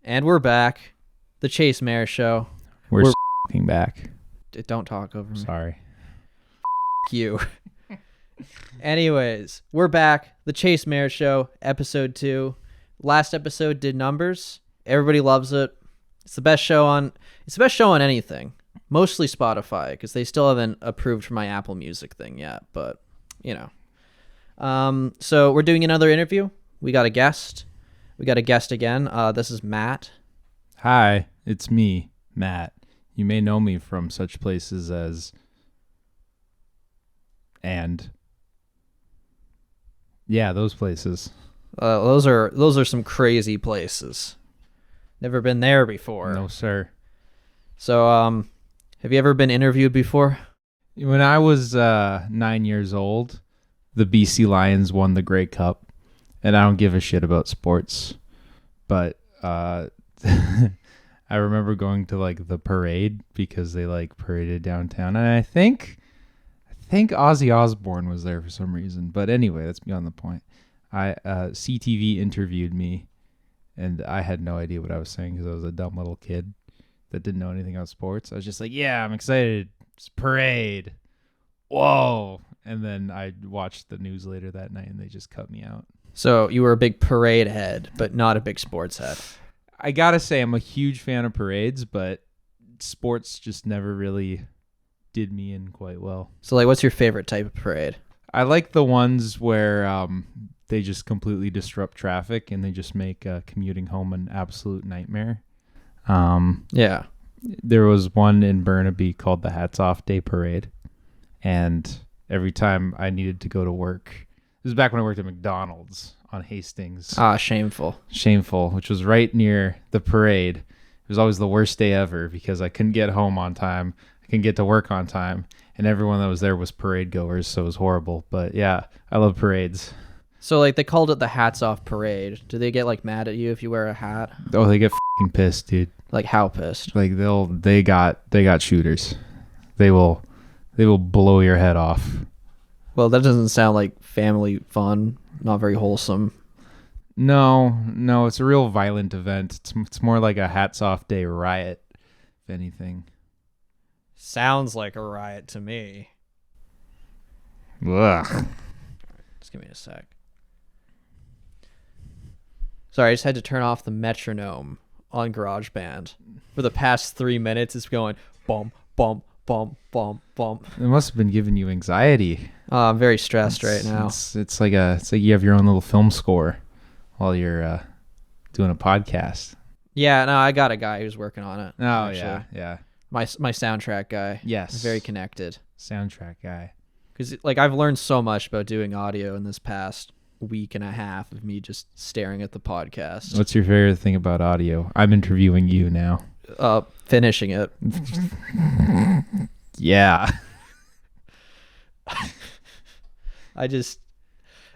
And we're back. The Chase Mair Show. We're f***ing back. Don't talk over me. Sorry. F*** you. Anyways, we're back. The Chase Mair Show, episode 2. Last episode did numbers. Everybody loves it. It's the best show on anything. Mostly Spotify, because they still haven't approved for my Apple Music thing yet, but you know. So we're doing another interview. We got a guest. We got a guest again. This is Matt. Hi, it's me, Matt. You may know me from such places as those places. Those are some crazy places. Never been there before. No, sir. So, have you ever been interviewed before? When I was 9 years old, the BC Lions won the Grey Cup, and I don't give a shit about sports, but I remember going to like the parade because they like paraded downtown, and I think Ozzy Osbourne was there for some reason. But anyway, that's beyond the point. CTV interviewed me, and I had no idea what I was saying because I was a dumb little kid that didn't know anything about sports. I was just like, yeah, I'm excited. It's parade. Whoa. And then I watched the news later that night, and they just cut me out. So you were a big parade head, but not a big sports head. I gotta say, I'm a huge fan of parades, but sports just never really did me in quite well. So, like, what's your favorite type of parade? I like the ones where they just completely disrupt traffic and they just make commuting home an absolute nightmare. Yeah. There was one in Burnaby called the Hats Off Day Parade, and every time I needed to go to work, this was back when I worked at McDonald's on Hastings. Shameful. Which was right near the parade. It was always the worst day ever because I couldn't get home on time. I couldn't get to work on time. And everyone that was there was parade goers, so it was horrible. But yeah, I love parades. So, like, they called it the Hats Off Parade. Do they get, like, mad at you if you wear a hat? Oh, they get f***ing pissed, dude. Like, how pissed? Like, they got shooters. They will blow your head off. Well, that doesn't sound like family fun. Not very wholesome. No, it's a real violent event. It's more like a Hats Off Day riot, if anything. Sounds like a riot to me. Ugh. Just give me a sec. Sorry, I just had to turn off the metronome on GarageBand. For the past 3 minutes, it's going bum, bum, bum, bum, bum. It must have been giving you anxiety. I'm very stressed right now. It's like you have your own little film score while you're doing a podcast. Yeah, no, I got a guy who's working on it. Oh, actually. yeah. My soundtrack guy. Yes. Very connected. Soundtrack guy. Because, like, I've learned so much about doing audio in this past week and a half of me just staring at the podcast. What's your favorite thing about audio? I'm interviewing you now. Finishing it. Yeah. I just,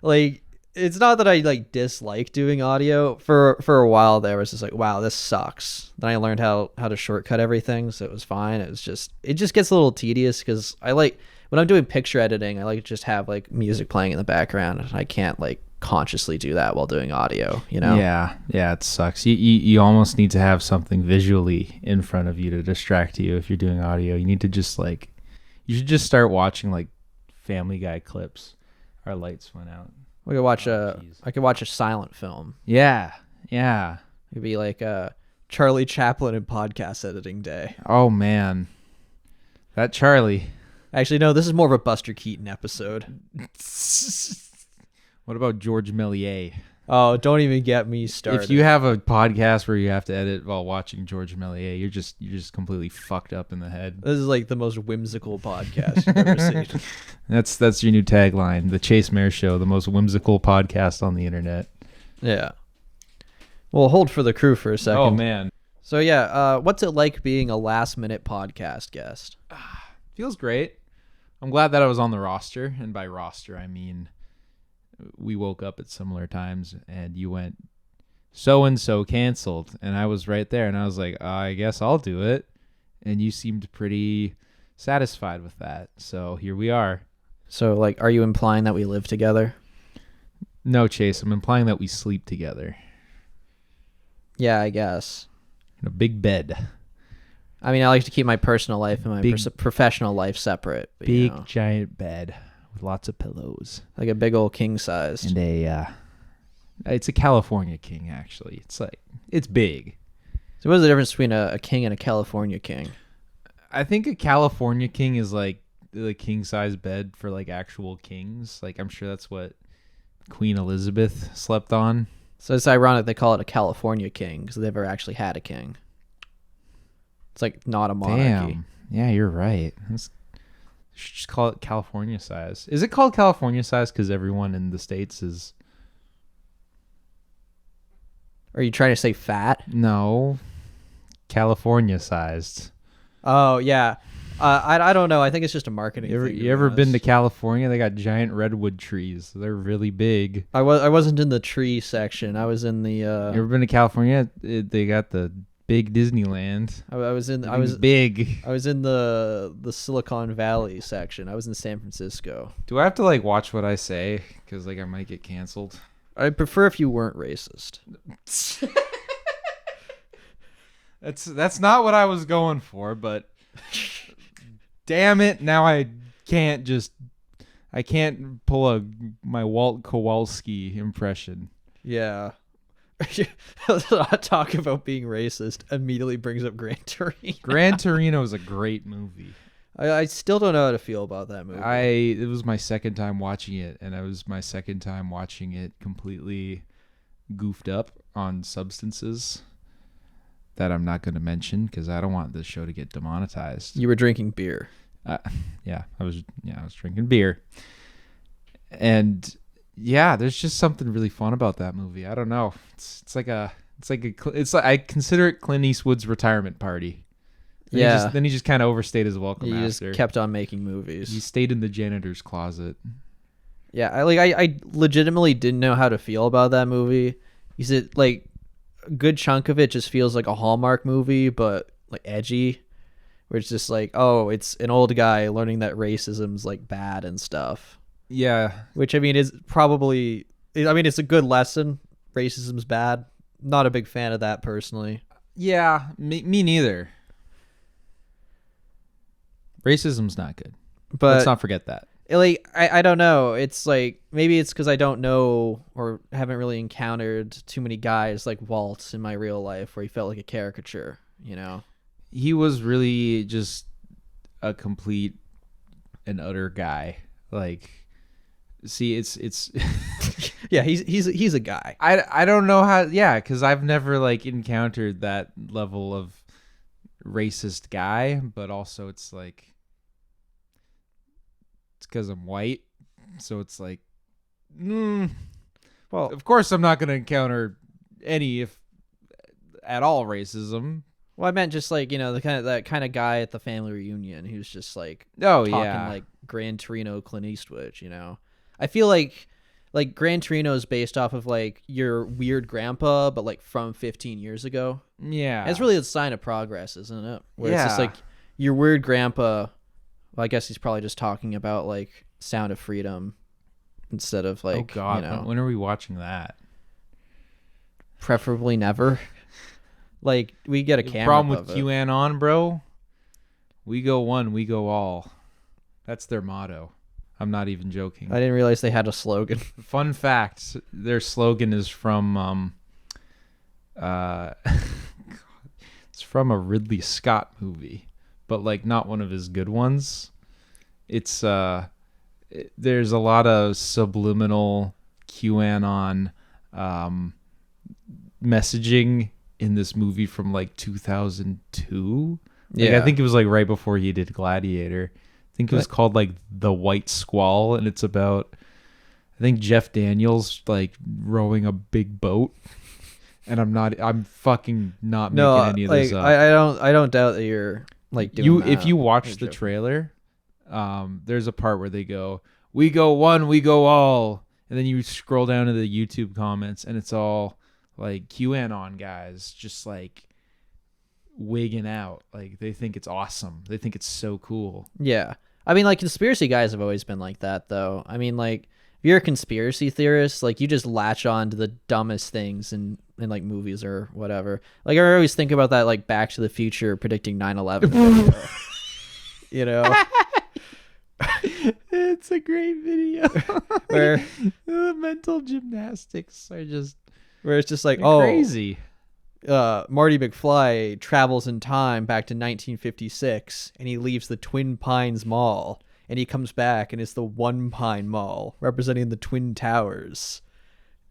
like, it's not that I, like, dislike doing audio. For a while there, I was just like, wow, this sucks. Then I learned how to shortcut everything, so it was fine. It just gets a little tedious because I like, when I'm doing picture editing, I like to just have, like, music playing in the background. I can't, like, consciously do that while doing audio, you know? Yeah, it sucks. You almost need to have something visually in front of you to distract you if you're doing audio. You need to just, like, you should just start watching, like, Family Guy clips. Our lights went out. I could watch a silent film. Yeah. It'd be like Charlie Chaplin and podcast editing day. Oh man, that Charlie. Actually, no, this is more of a Buster Keaton episode. What about George Méliès? Oh, don't even get me started. If you have a podcast where you have to edit while watching George Méliès, you're just completely fucked up in the head. This is like the most whimsical podcast you've ever seen. That's your new tagline, the Chase Mair Show, the most whimsical podcast on the internet. Yeah. Well, hold for the crew for a second. Oh man. So yeah, what's it like being a last-minute podcast guest? Feels great. I'm glad that I was on the roster, and by roster I mean we woke up at similar times and you went so-and-so canceled, and I was right there, and I was like, I guess I'll do it, and you seemed pretty satisfied with that, so here we are. So, like, are you implying that we live together? No, Chase, I'm implying that we sleep together. Yeah, I guess. In a big bed. I mean, I like to keep my personal life and my Big- professional life separate. But, Big giant bed with lots of pillows. like a big old king size. And it's a California king, actually. It's big. So what's the difference between a king and a California king? I think a California king is like the king size bed for like actual kings. Like I'm sure that's what Queen Elizabeth slept on. So it's ironic they call it a California king because they've never actually had a king. It's like not a monarchy. Damn. Yeah, you're right. Should just call it California size. Is it called California size because everyone in the States is... Are you trying to say fat? No. California sized. Oh, yeah. I don't know. I think it's just a marketing thing. You ever been to California? They got giant redwood trees. They're really big. I wasn't in the tree section. I was in the... You ever been to California? They got the big Disneyland. I was in big. I was in the Silicon Valley section. I was in San Francisco. Do I have to like watch what I say? Because like I might get canceled. I'd prefer if you weren't racist. That's not what I was going for, but damn it, now I can't pull my Walt Kowalski impression. Yeah. Talk about being racist immediately brings up Gran Torino. Gran Torino is a great movie. I still don't know how to feel about that movie. It was my second time watching it, and it was my second time watching it completely goofed up on substances that I'm not going to mention because I don't want this show to get demonetized. You were drinking beer. I was drinking beer. And yeah, there's just something really fun about that movie. I don't know. I consider it Clint Eastwood's retirement party. Then he just kind of overstayed his welcome. He after. just kept on making movies. He stayed in the janitor's closet. Yeah, I legitimately didn't know how to feel about that movie. He said like a good chunk of it just feels like a Hallmark movie, but like edgy. Where it's just like, oh, it's an old guy learning that racism's like bad and stuff. Yeah. Which I mean is probably, I mean it's a good lesson. Racism's bad. Not a big fan of that personally. Yeah, me neither. Racism's not good. But let's not forget that. Like I don't know. It's like maybe it's because I don't know or haven't really encountered too many guys like Walt in my real life where he felt like a caricature, you know? He was really just a complete and utter guy. Like, see, it's yeah, he's a guy. I don't know how. Yeah, because I've never like encountered that level of racist guy, but also it's like it's because I'm white, so it's like, well, of course I'm not going to encounter any if at all racism. Well, I meant just like, you know, that kind of guy at the family reunion who's just like talking like Gran Torino Clint Eastwood, you know. I feel like Gran Torino is based off of like your weird grandpa, but like from 15 years ago. Yeah. And it's really a sign of progress, isn't it? Where it's just like your weird grandpa. Well, I guess he's probably just talking about like Sound of Freedom instead of like, oh God, you know, when are we watching that? Preferably never. Like we get a camera. Problem with QAnon, bro. We go one, we go all. That's their motto. I'm not even joking. I didn't realize they had a slogan. Fun fact: their slogan is from it's from a Ridley Scott movie, but like not one of his good ones. It's there's a lot of subliminal QAnon messaging in this movie from like 2002. Like, I think it was like right before he did Gladiator. I think it was called like The White Squall, and it's about, I think, Jeff Daniels like rowing a big boat. And I'm fucking not making any of this up. I don't doubt that you're like doing that. If you watch the trailer, there's a part where they go, "We go one, we go all," and then you scroll down to the YouTube comments, and it's all like QAnon guys just like wigging out. Like they think it's awesome. They think it's so cool. Yeah. I mean, like conspiracy guys have always been like that though. I mean, like if you're a conspiracy theorist, like you just latch on to the dumbest things and in like movies or whatever. Like I always think about that like Back to the Future predicting 9/11 video. You know, It's a great video. where The mental gymnastics are just it's just like crazy. Marty McFly travels in time back to 1956 and he leaves the Twin Pines Mall and he comes back and it's the One Pine Mall representing the Twin Towers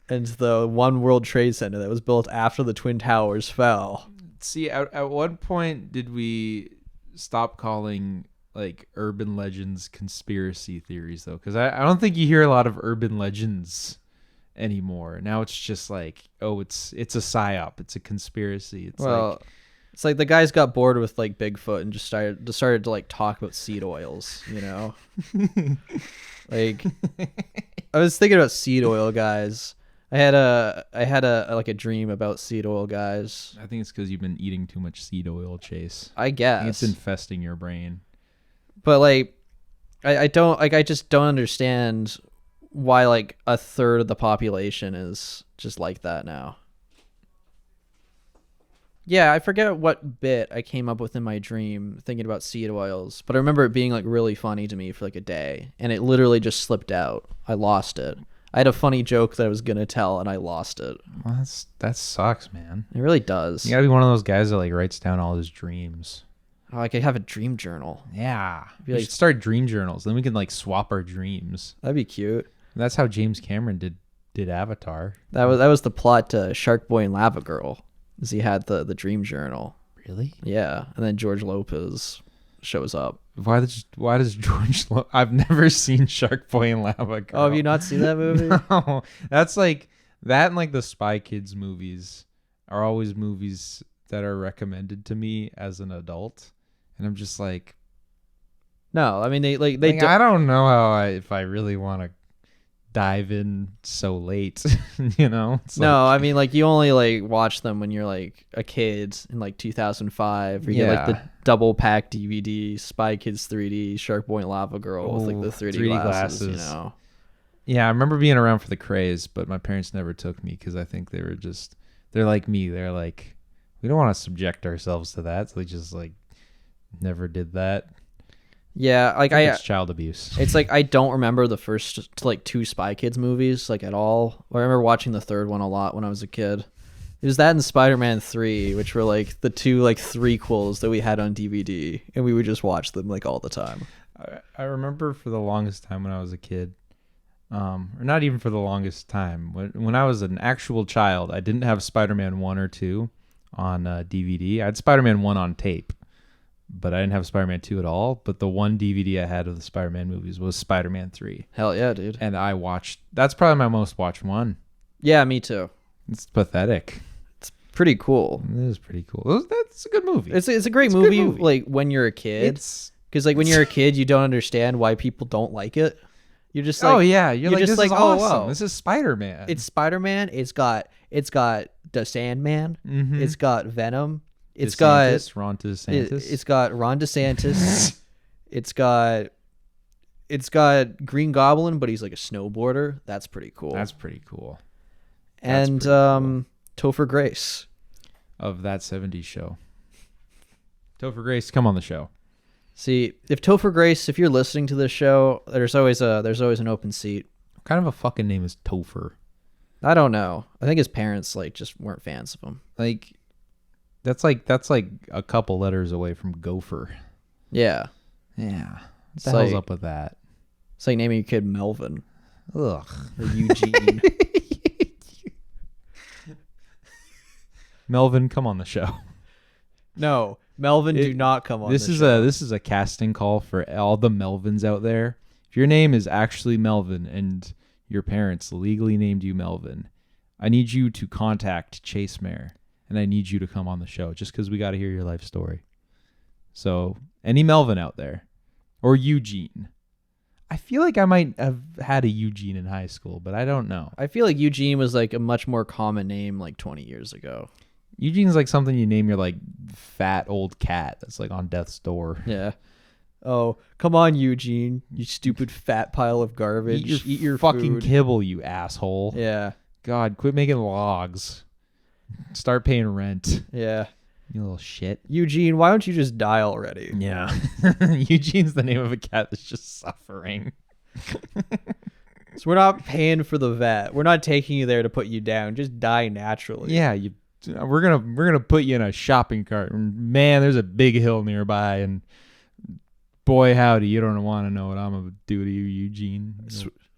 and the One World Trade Center that was built after the Twin Towers fell. See, at what point did we stop calling like urban legends conspiracy theories though? Because I don't think you hear a lot of urban legends anymore. Now it's just like, oh, it's a psyop, it's a conspiracy. It's it's like the guys got bored with like Bigfoot and just started to like talk about seed oils, you know. Like I was thinking about seed oil guys. I had a dream about seed oil guys. I think it's because you've been eating too much seed oil, Chase. I guess I think it's infesting your brain. But like I just don't understand why like a third of the population is just like that now. Yeah, I forget what bit I came up with in my dream thinking about seed oils, but I remember it being like really funny to me for like a day, and it literally just slipped out. I lost it. I had a funny joke that I was gonna tell, and I lost it. Well, that sucks, man. It really does. You gotta be one of those guys that like writes down all his dreams. Oh, I could have a dream journal. Yeah, Be we like- should start dream journals. Then we can like swap our dreams. That'd be cute. That's how James Cameron did Avatar. That was the plot to Shark Boy and Lava Girl, is he had the dream journal. Really? Yeah, and then George Lopez shows up. Why does George? I've never seen Shark Boy and Lava Girl. Oh, have you not seen that movie? No, that's like that and like the Spy Kids movies are always movies that are recommended to me as an adult, and I'm just like, No, I mean they I don't know if I really want to dive in so late, you know? It's no, like, I mean like you only like watch them when you're like a kid in like 2005, or you get like the double pack DVD Spy Kids 3D Shark Boy and Lava Girl with like the 3D glasses, you know. Yeah, I remember being around for the craze, but my parents never took me because I think they're like me. They're like, we don't want to subject ourselves to that, so they just like never did that. Yeah, like It's child abuse. It's like I don't remember the first like two Spy Kids movies like at all. I remember watching the third one a lot when I was a kid. It was that and Spider-Man 3, which were like the two like threequels that we had on DVD, and we would just watch them like all the time. I remember for the longest time when I was a kid, or not even for the longest time, when I was an actual child, I didn't have Spider-Man 1 or 2 on DVD. I had Spider-Man 1 on tape, but I didn't have Spider-Man 2 at all. But the one DVD I had of the Spider-Man movies was Spider-Man 3. Hell yeah, dude. And that's probably my most watched one. Yeah, me too. It's pathetic. It's pretty cool. It is pretty cool. That's a good movie. It's a great It's a good movie, movie. like when you're a kid. Because like when you're a kid, you don't understand why people don't like it. You're just like, oh yeah, you're like, just this like, is oh, awesome. wow. This is Spider-Man. It's Spider-Man. It's got the Sandman. Mhm. It's got Venom. It's Ron DeSantis. it's got Ron DeSantis. it's got Green Goblin, but he's like a snowboarder. That's pretty cool. That's pretty cool. And pretty cool. Topher Grace. Of That 70s Show. Topher Grace, come on the show. See, if Topher Grace, if you're listening to this show, there's always an open seat. What kind of a fucking name is Topher? I don't know. I think his parents like just weren't fans of him. Like that's like a couple letters away from Gopher. Yeah. Yeah. What It's the hell's like- up with that? It's like naming your kid Melvin Ugh. or Eugene. Melvin, come on the show. No, Melvin, do not come on This the is show. this is a casting call for all the Melvins out there. If your name is actually Melvin and your parents legally named you Melvin, I need you to contact Chase Mair, and I need you to come on the show just because we got to hear your life story. So, any Melvin out there, or Eugene. I feel like I might have had a Eugene in high school, but I don't know. I feel like Eugene was like a much more common name like 20 years ago. Eugene's like something you name your like fat old cat that's like on death's door. Yeah. Oh, come on, Eugene, you stupid fat pile of garbage. Eat your fucking fucking kibble, you asshole. Yeah. God, quit making logs. Start paying rent. Yeah. You little shit. Eugene, why don't you just die already? Yeah. Eugene's the name of a cat that's just suffering. So we're not paying for the vet. We're not taking you there to put you down. Just die naturally. Yeah, we're gonna put you in a shopping cart. Man, there's a big hill nearby, and boy howdy, you don't want to know what I'm gonna do to you, Eugene.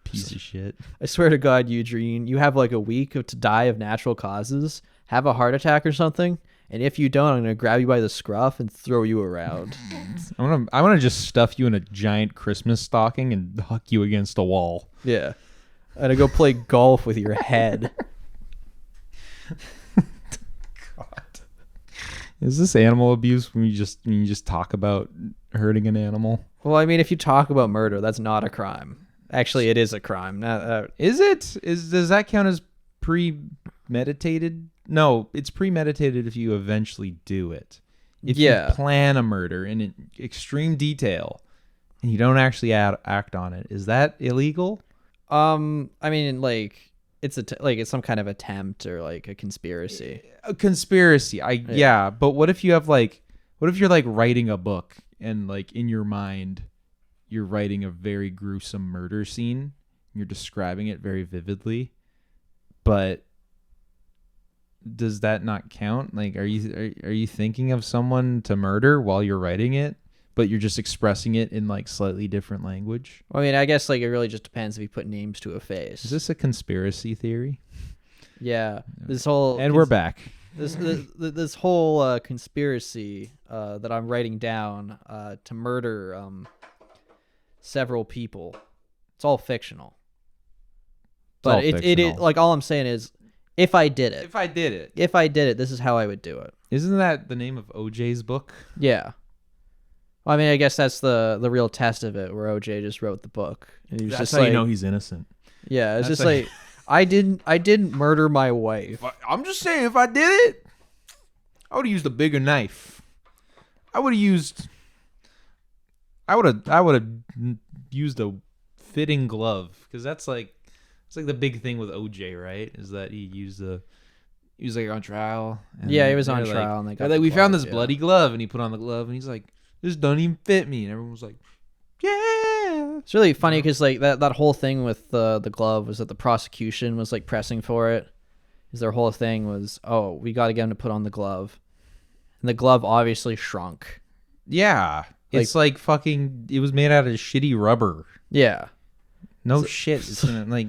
Piece of shit. I swear to God, Eugene, you have like a week to die of natural causes, have a heart attack or something, and if you don't, I'm gonna grab you by the scruff and throw you around. I wanna just stuff you in a giant Christmas stocking and huck you against a wall. Yeah. I'm gonna go play golf with your head. God. Is this animal abuse when you just talk about hurting an animal? Well, I mean, if you talk about murder, that's not a crime. Actually, it is a crime. Is it? Does that count as premeditated? No, it's premeditated if you eventually do it. If you plan a murder in extreme detail and you don't actually act on it, is that illegal? I mean, like it's it's some kind of attempt or like a conspiracy. A conspiracy. Yeah, but what if you're like writing a book and like in your mind you're writing a very gruesome murder scene, and you're describing it very vividly, but does that not count? Like, are you thinking of someone to murder while you're writing it, but you're just expressing it in like slightly different language? I mean, I guess like it really just depends if you put names to a face. Is this a conspiracy theory? Yeah, this whole we're back. This whole conspiracy that I'm writing down to murder several people. It's all fictional. But it like all I'm saying is if I did it, this is how I would do it. Isn't that the name of OJ's book? Yeah. Well, I mean, I guess that's the real test of it, where OJ just wrote the book. And he was That's just how like, you know he's innocent. Yeah, it's just like I didn't murder my wife. I'm just saying, if I did it, I would have used a bigger knife. I would have used a fitting glove, because it's like the big thing with OJ, right? Is that he was like on trial. And Yeah, he was on trial, and they got we found this bloody glove, and he put on the glove, and he's like, "This doesn't even fit me," and everyone was like, "Yeah." It's really funny because like that whole thing with the glove was that the prosecution was like pressing for it. Is their whole thing was, oh, we got to get him to put on the glove, and the glove obviously shrunk. Yeah, it's like fucking. It was made out of shitty rubber. Yeah. No shit. It's like.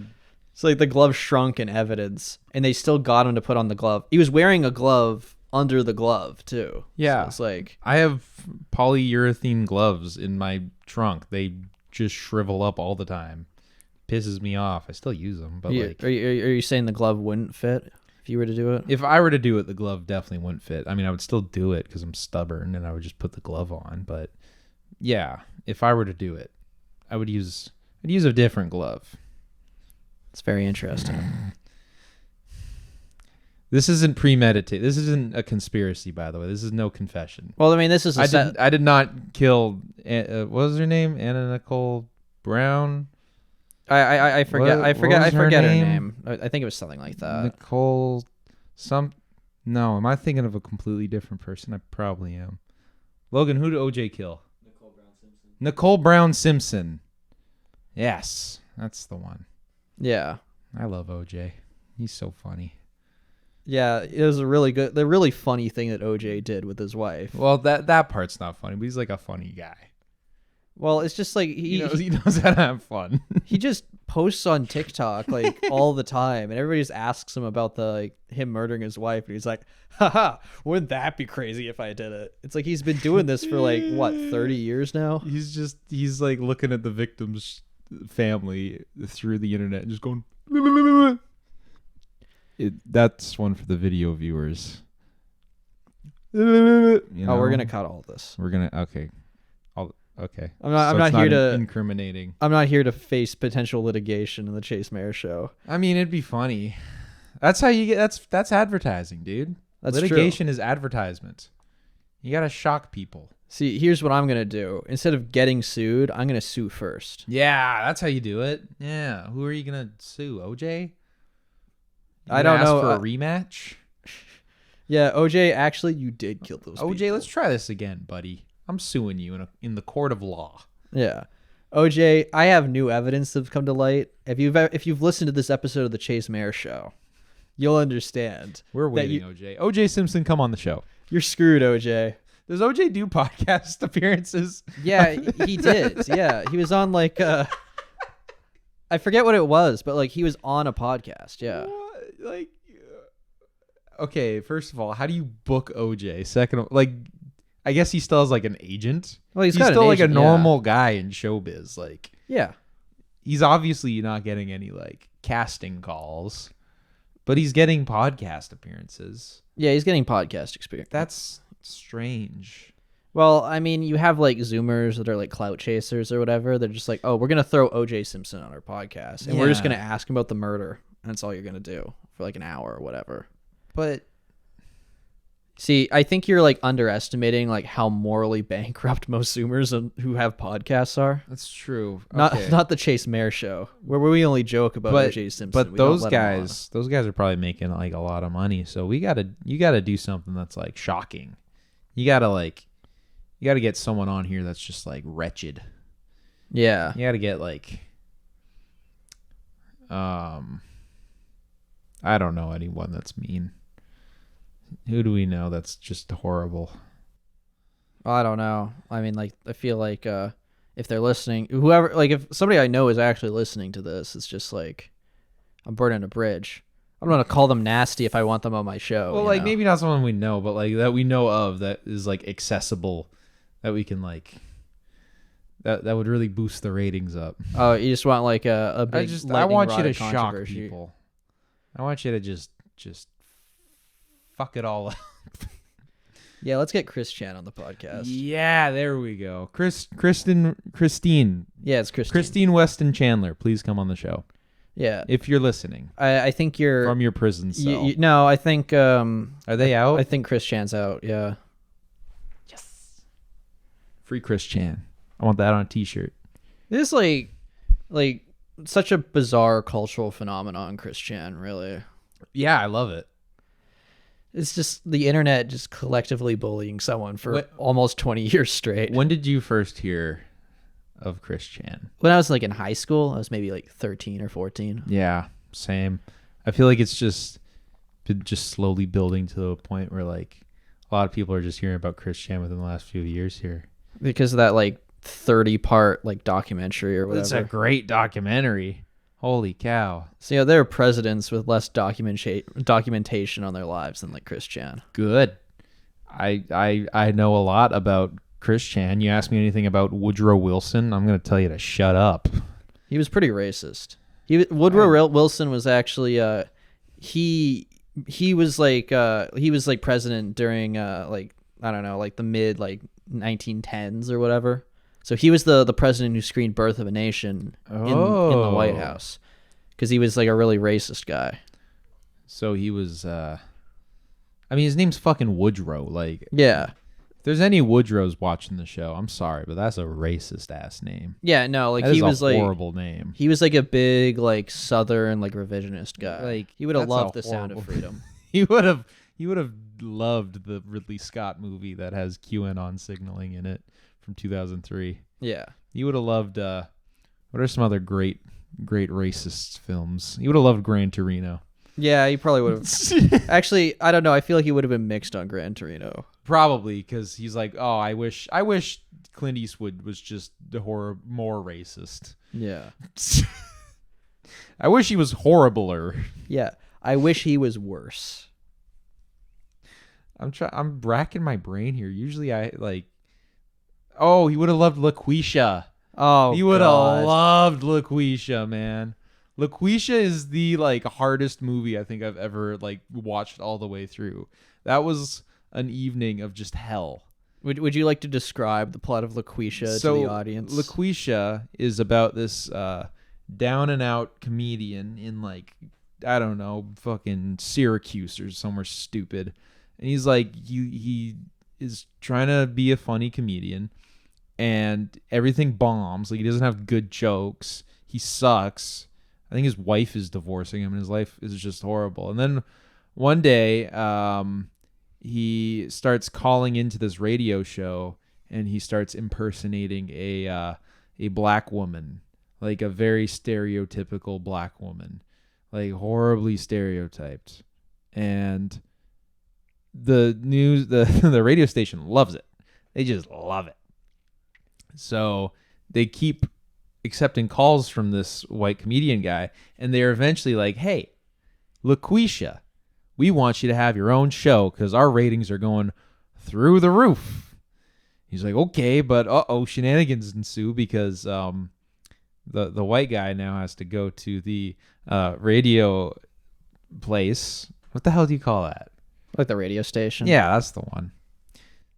It's like the glove shrunk in evidence, and they still got him to put on the glove. He was wearing a glove under the glove too. Yeah, so it's like I have polyurethane gloves in my trunk. They just shrivel up all the time. Pisses me off. I still use them, but are you saying the glove wouldn't fit if you were to do it? If I were to do it, the glove definitely wouldn't fit. I mean, I would still do it because I'm stubborn, and I would just put the glove on. But yeah, if I were to do it, I'd use a different glove. It's very interesting. This isn't premeditated. This isn't a conspiracy, by the way. This is no confession. Well, I mean, this is I did not kill. What was her name? Anna Nicole Brown. I forget. I forget her name. I think it was something like that. Nicole. No, am I thinking of a completely different person? I probably am. Logan, who did OJ kill? Nicole Brown Simpson. Yes, that's the one. Yeah. I love OJ. He's so funny. Yeah, it was the really funny thing that OJ did with his wife. Well, that part's not funny, but he's like a funny guy. Well, it's just like he knows how to have fun. He just posts on TikTok like all the time, and everybody just asks him about him murdering his wife, and he's like, haha, wouldn't that be crazy if I did it? It's like he's been doing this for like what, 30 years now? He's like looking at the victim's family through the internet and just going that's one for the video viewers. We're gonna cut all this. Okay. I'm not here to incriminating. I'm not here to face potential litigation in the Chase Mair show. I mean, it'd be funny. That's how you get. That's advertising, dude. That's litigation true. is advertisement. You gotta shock people. See, here's what I'm going to do. Instead of getting sued, I'm going to sue first. Yeah, that's how you do it. Yeah. Who are you going to sue? OJ? I don't know. For a rematch? Yeah, OJ, actually, you did kill those OJ, people. let's try this again, buddy. I'm suing you in the court of law. Yeah. OJ, I have new evidence that's come to light. If you've listened to this episode of the Chase Mair show, you'll understand. We're waiting, OJ. OJ Simpson, come on the show. You're screwed, OJ. Does OJ do podcast appearances? Yeah, he did. Yeah, he was on like I forget what it was, but like he was on a podcast. Yeah. What? Like, okay, first of all, how do you book OJ? Second, like, I guess he still has like an agent. Well, he's he's got still an like agent, a normal guy in showbiz. Like, Yeah. he's obviously not getting any like casting calls, but he's getting podcast appearances. Yeah, he's getting podcast experience. That's strange. Well, I mean, you have like Zoomers that are like clout chasers or whatever. They're just like, oh, we're gonna throw OJ Simpson on our podcast, and we're just Yeah. gonna ask him about the murder. And that's all you're gonna do for like an hour or whatever. But See, I think you're like underestimating like how morally bankrupt most Zoomers who have podcasts are. that's true. Not the Chase Mair show, where we only joke about O.J. Simpson. But We don't those let 'em on. guys are probably making like a lot of money. So you gotta do something that's like shocking. You gotta get someone on here that's just like wretched. Yeah, You gotta get like, I don't know anyone that's mean. Who do we know that's just horrible? I don't know. I mean, like, I feel like if they're listening, whoever, like, if somebody I know is actually listening to this, it's just like I'm burning a bridge. I don't want to call them nasty if I want them on my show. Well, like maybe not someone we know, but like that we know of that is like accessible, that we can like that would really boost the ratings up. Oh, you just want like a big. I want you lightning rod to of shock controversy. people. I want you to just fuck it all up. Yeah, let's get Chris Chan on the podcast. Yeah, there we go. Christine Yeah, it's Christine. Christine Weston Chandler, please come on the show Yeah, if you're listening I think you're from your prison cell. no, I think Are they out? I think Chris Chan's out. Yeah. Free Chris Chan. I want that on a t-shirt. This is like such a bizarre cultural phenomenon, Chris Chan, really. Yeah, I love it. It's just the internet just collectively bullying someone for What- almost 20 years straight. When did you first hear of Chris Chan? When I was like in high school, I was maybe like 13 or 14. Yeah, same. I feel like it's just been just slowly building to the point where like a lot of people are just hearing about Chris Chan within the last few years here. Because of that like 30-part like documentary or whatever. It's a great documentary. Holy cow. So yeah, there are presidents with less documentation on their lives than like Chris Chan. Good. I know a lot about Chris Chan. You ask me anything about Woodrow Wilson, I'm going to tell you to shut up. He was pretty racist. Woodrow Wilson was actually he was like president during like I don't know, like the mid like 1910s or whatever. So he was the president who screened Birth of a Nation in the White House because he was like a really racist guy. So he was I mean his name's fucking Woodrow. Like Yeah. if there's any Woodrows watching the show, I'm sorry, but that's a racist ass name. Yeah, no, like That he is was a like horrible name. he was like a big like southern like revisionist guy. Like, he would have that's a loved The Sound of horrible- Freedom. He would have loved the Ridley Scott movie that has QAnon signaling in it from 2003. Yeah. He would have loved what are some other great racist films? He would have loved Gran Torino. Yeah, he probably would have. Actually, I don't know. I feel like he would have been mixed on Gran Torino. Probably because he's like, oh, I wish Clint Eastwood was just more racist. Yeah. I wish he was horribler. Yeah. I wish he was worse. I'm racking my brain here. Usually I like. Oh, he would have loved LaQuisha. Oh, He would God. have loved LaQuisha, man. LaQuisha is the like hardest movie I think I've ever like watched all the way through. That was an evening of just hell. Would you like to describe the plot of LaQuisha to the audience? LaQuisha is about this down and out comedian in like I don't know, fucking Syracuse or somewhere stupid. And he's like he is trying to be a funny comedian and everything bombs. Like he doesn't have good jokes. He sucks. I think his wife is divorcing him and his life is just horrible. And then one day he starts calling into this radio show, and he starts impersonating a black woman, like a very stereotypical black woman, like horribly stereotyped. And the the radio station loves it. They just love it. So they keep accepting calls from this white comedian guy, and they're eventually like, "Hey, LaQuisha, we want you to have your own show because our ratings are going through the roof." He's like, "Okay, but shenanigans ensue because the white guy now has to go to the radio place. What the hell do you call that? Like the radio station. Yeah, that's the one."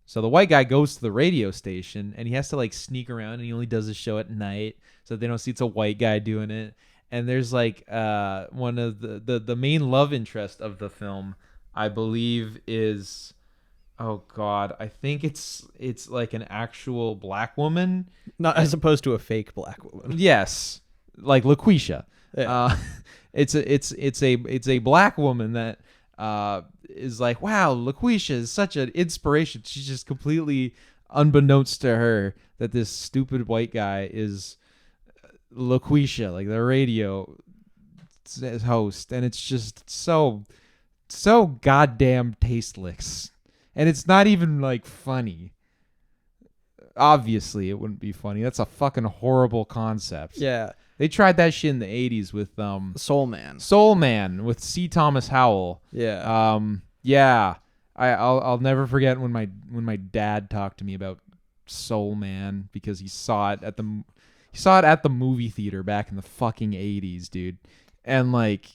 So the white guy goes to the radio station, and he has to like sneak around, and he only does his show at night so they don't see it's a white guy doing it. And there's like one of the main love interest of the film, I believe, is, oh God, I think it's like an actual black woman, Not as opposed to a fake black woman. yes, like LaQuisha. Yeah. It's a black woman that is like, wow, LaQuisha is such an inspiration. She's just completely unbeknownst to her that this stupid white guy is LaQuisha, like the radio host, and it's just so goddamn tasteless, and it's not even like funny. Obviously, it wouldn't be funny. That's a fucking horrible concept. Yeah. They tried that shit in the 80s with Soul Man. Soul Man with C. Thomas Howell. Yeah. Yeah. I'll never forget when my dad talked to me about Soul Man because he saw it at the movie theater back in the fucking 80s, dude. And like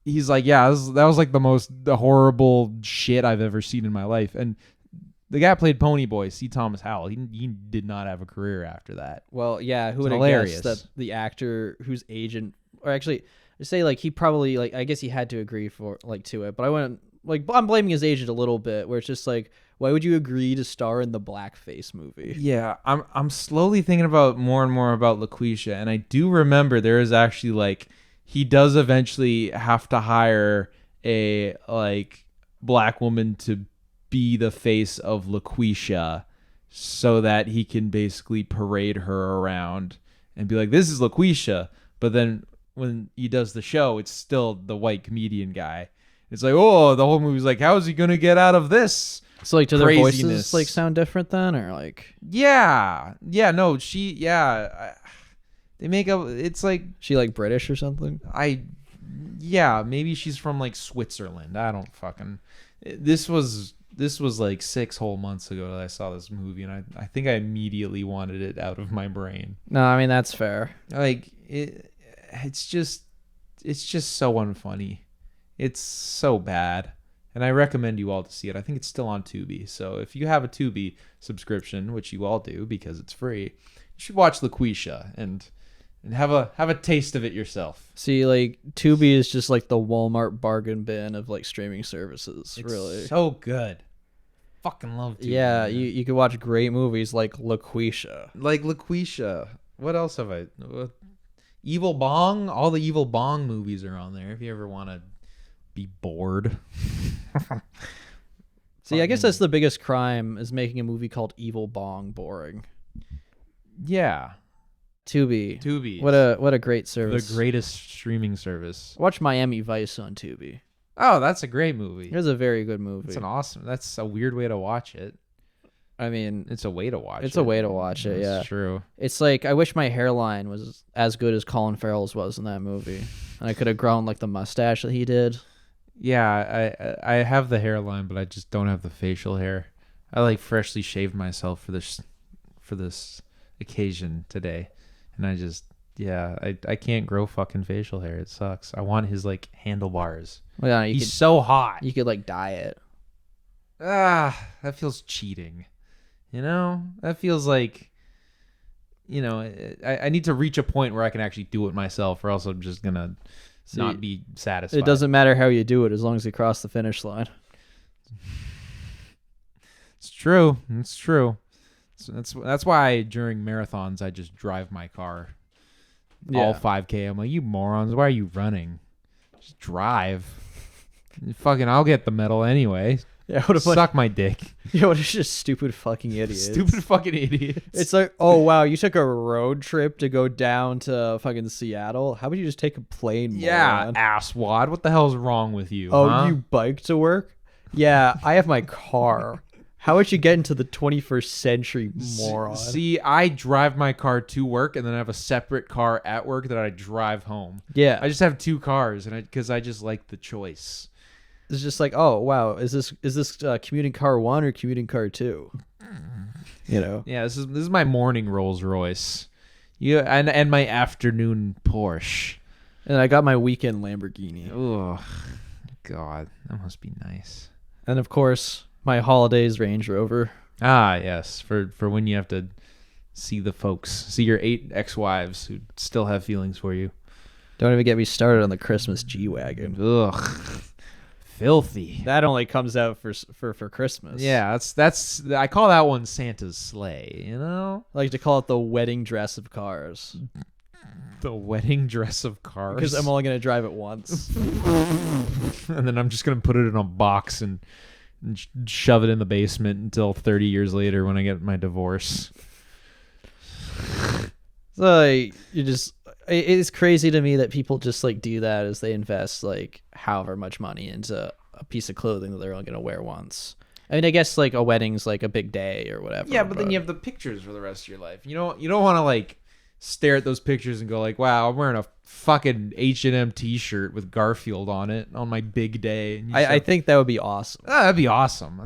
he's like, yeah, that was like the horrible shit I've ever seen in my life. And the guy played Ponyboy, C. Thomas Howell. He did not have a career after that. Well, yeah, who would have hilarious. guessed that the actor whose agent, or actually, I say like he probably like I guess he had to agree for like to it, but I wouldn't like I'm blaming his agent a little bit, where it's just like, why would you agree to star in the blackface movie? Yeah, I'm slowly thinking about more and more about LaQuisha, and I do remember there is actually like he does eventually have to hire a like black woman to be the face of LaQuisha so that he can basically parade her around and be like, this is LaQuisha. But then when he does the show, it's still the white comedian guy. It's like, oh, the whole movie's like, how is he going to get out of this? So like, do their craziness? voices like sound different then, or like? Yeah, no, they make a. It's like She like British or something? Maybe she's from like Switzerland. I don't fucking. This was like 6 whole months ago that I saw this movie, and I think I immediately wanted it out of my brain. No, I mean that's fair. Like it's just so unfunny. It's so bad, and I recommend you all to see it. I think it's still on Tubi, so if you have a Tubi subscription, which you all do because it's free, you should watch LaQuisha and have a taste of it yourself. See, like Tubi is just like the Walmart bargain bin of like streaming services. It's really so good. Fucking love Tubi. Yeah, man. you could watch great movies like LaQuisha. Like LaQuisha. What else have I? Evil Bong. All the Evil Bong movies are on there. If you ever want to be bored. See, I guess that's the biggest crime, is making a movie called Evil Bong boring. Yeah. Tubi. What a great service. The greatest streaming service. Watch Miami Vice on Tubi. Oh, that's a great movie. It's a very good movie. That's a weird way to watch it. I mean, it's a way to watch it. It's a way to watch it, yeah. That's true. It's like, I wish my hairline was as good as Colin Farrell's was in that movie. And I could have grown like the mustache that he did. Yeah, I have the hairline, but I just don't have the facial hair. I like freshly shaved myself for this occasion today. And I just, I can't grow fucking facial hair. It sucks. I want his like handlebars. Well, yeah, He's so hot. You could like dye it. That feels cheating. You know? That feels like, I need to reach a point where I can actually do it myself, or else I'm just going to not be satisfied. It doesn't matter how you do it as long as you cross the finish line. It's true. It's true. So that's why during marathons I just drive my car all 5K. I'm like, you morons, why are you running? Just drive. Fucking, I'll get the medal anyway. Yeah, what a bunch, Suck my dick. yeah, what a just stupid fucking idiots. Stupid fucking idiots. It's like, oh wow, you took a road trip to go down to fucking Seattle. How about you just take a plane? yeah, Moron? asswad. What the hell's wrong with you? Oh, huh? you bike to work? Yeah, I have my car. How would you get into the 21st century, moron? See, I drive my car to work, and then I have a separate car at work that I drive home. Yeah, I just have 2 cars, and because I just like the choice. it's just like, oh wow, is this commuting car 1 or commuting car 2? You know? Yeah, this is my morning Rolls Royce. Yeah, and my afternoon Porsche. And I got my weekend Lamborghini. Oh, God, that must be nice. And of course, my holidays Range Rover. Ah, yes, for when you have to see the folks, see your 8 ex-wives who still have feelings for you. Don't even get me started on the Christmas G-Wagon. Ugh, filthy. That only comes out for Christmas. Yeah, that's I call that one Santa's sleigh. You know, I like to call it the wedding dress of cars. the wedding dress of cars. Because I'm only going to drive it once. And then I'm just gonna put it in a box and shove it in the basement until 30 years later when I get my divorce. So like, it's crazy to me that people just like do that as they invest like however much money into a piece of clothing that they're only going to wear once. I mean, I guess like a wedding's like a big day or whatever. Yeah, but then you have the pictures for the rest of your life. You don't want to like stare at those pictures and go like, wow, I'm wearing a fucking H&M t-shirt with Garfield on it on my big day. And I think that would be awesome. that'd be awesome.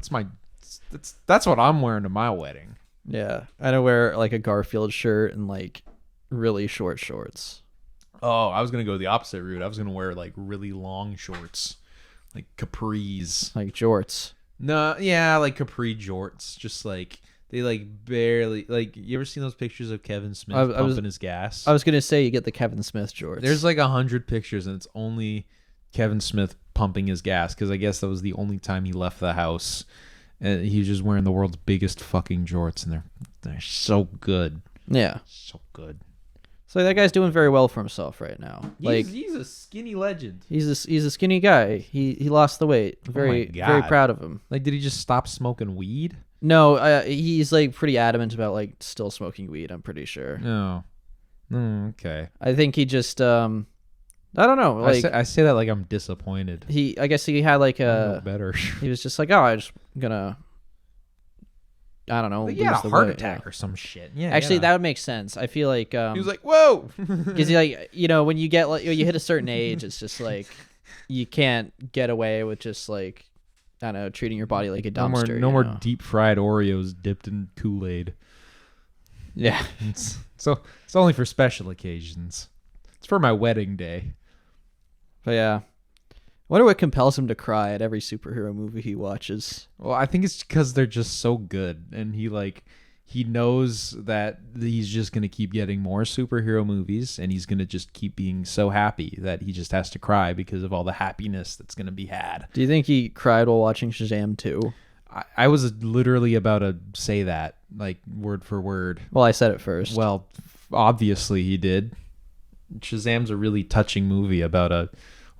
That's what I'm wearing to my wedding. Yeah. I'd wear like a Garfield shirt and like really short shorts. Oh, I was going to go the opposite route. I was going to wear like really long shorts, like capris. Like jorts. No, yeah, like capri jorts. Just like they like barely like. You ever seen those pictures of Kevin Smith pumping his gas? I was going to say you get the Kevin Smith jorts. There's like 100 pictures and it's only Kevin Smith pumping his gas because I guess that was the only time he left the house. And he was just wearing the world's biggest fucking jorts, and they're so good. Yeah. So good. So that guy's doing very well for himself right now. He's a skinny legend. He's a skinny guy. He lost the weight. Very proud of him. Like, did he just stop smoking weed? No, he's like pretty adamant about like still smoking weed. I'm pretty sure. No. Okay. I think he just I don't know. Like I say that like I'm disappointed. I guess he had like I know better. he was just like, oh, I'm just gonna. I don't know. He had a lose the heart weight. attack Yeah. or some shit. Yeah. Actually, that would make sense. I feel like he was like, "Whoa," because like when you get like you hit a certain age, it's just like you can't get away with just like I don't know treating your body like a dumpster. No more deep fried Oreos dipped in Kool-Aid. Yeah. So it's only for special occasions. It's for my wedding day. But yeah. I wonder what compels him to cry at every superhero movie he watches. Well, I think it's because they're just so good, and he knows that he's just gonna keep getting more superhero movies, and he's gonna just keep being so happy that he just has to cry because of all the happiness that's gonna be had. Do you think he cried while watching Shazam 2? I was literally about to say that, like word for word. Well, I said it first. Well, obviously he did. Shazam's a really touching movie about a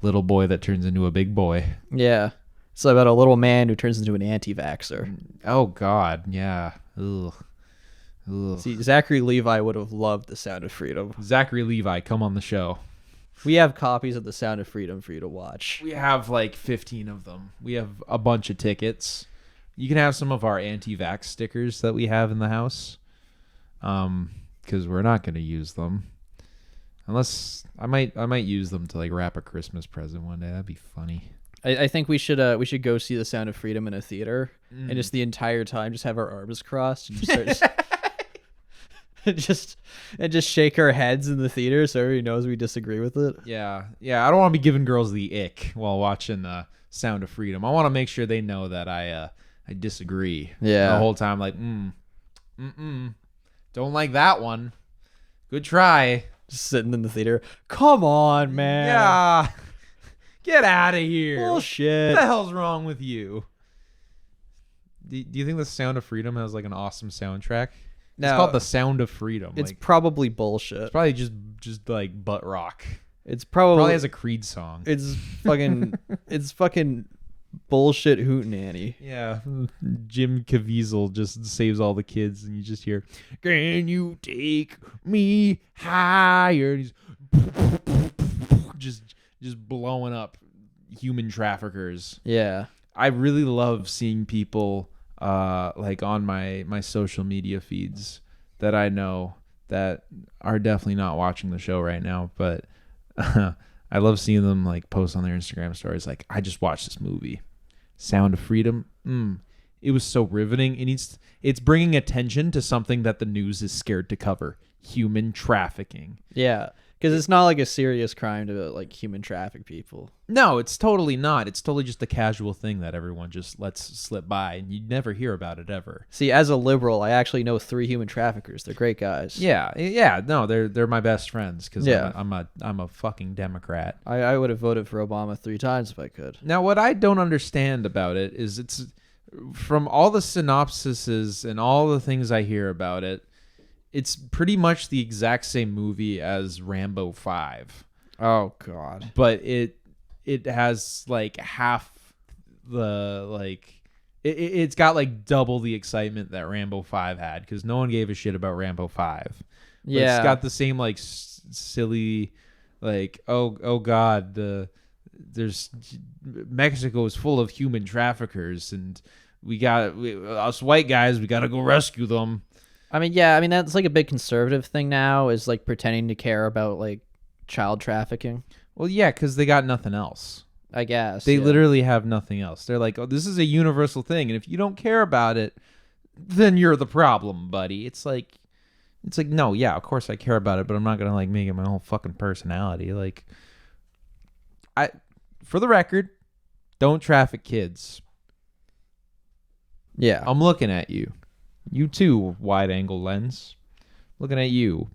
little boy that turns into a big boy. Yeah. It's about a little man who turns into an anti-vaxxer. Oh, God. Yeah. Ugh. See, Zachary Levi would have loved The Sound of Freedom. Zachary Levi, come on the show. We have copies of The Sound of Freedom for you to watch. We have like 15 of them. We have a bunch of tickets. You can have some of our anti-vax stickers that we have in the house. Because we're not going to use them. Unless I might use them to like wrap a Christmas present one day. That'd be funny. I think we should go see The Sound of Freedom in a theater and just the entire time just have our arms crossed and just start just shake our heads in the theater so everybody knows we disagree with it. Yeah. I don't want to be giving girls the ick while watching Sound of Freedom. I want to make sure they know that I disagree. Yeah. The whole time like don't like that one. Good try. Just sitting in the theater. Come on, man. Yeah. Get out of here. Bullshit. What the hell's wrong with you? Do you think The Sound of Freedom has like an awesome soundtrack? No. It's called The Sound of Freedom. It's like, probably bullshit. it's probably just like butt rock. It's probably has a Creed song. It's fucking bullshit hootenanny. Yeah, Jim Caviezel just saves all the kids, and you just hear, "Can you take me higher?" And he's just blowing up human traffickers. Yeah. I really love seeing people like on my social media feeds that I know that are definitely not watching the show right now, but I love seeing them like post on their Instagram stories like, I just watched this movie, Sound of Freedom. It was so riveting, and it's bringing attention to something that the news is scared to cover: human trafficking. Yeah. Because it's not like a serious crime to like human traffic people. No, it's totally not. It's totally just a casual thing that everyone just lets slip by, and you never hear about it ever. See, as a liberal, I actually know 3 human traffickers. They're great guys. Yeah. No, they're my best friends because Yeah. I'm a fucking Democrat. I would have voted for Obama 3 times if I could. Now, what I don't understand about it is it's from all the synopsises and all the things I hear about it, it's pretty much the exact same movie as Rambo 5. Oh God. But it has like half the like it's got like double the excitement that Rambo 5 had, because no one gave a shit about Rambo 5. But Yeah. it's got the same like silly like oh God, there's Mexico is full of human traffickers, and us white guys, we got to go rescue them. I mean, yeah, that's like a big conservative thing now, is like pretending to care about like child trafficking. Well, yeah, because they got nothing else. I guess. They yeah. literally have nothing else. They're like, oh, this is a universal thing, and if you don't care about it, then you're the problem, buddy. It's like, no, yeah, of course I care about it, but I'm not going to like make it my whole fucking personality. Like, for the record, don't traffic kids. Yeah. I'm looking at you. You too, wide angle lens. Looking at you.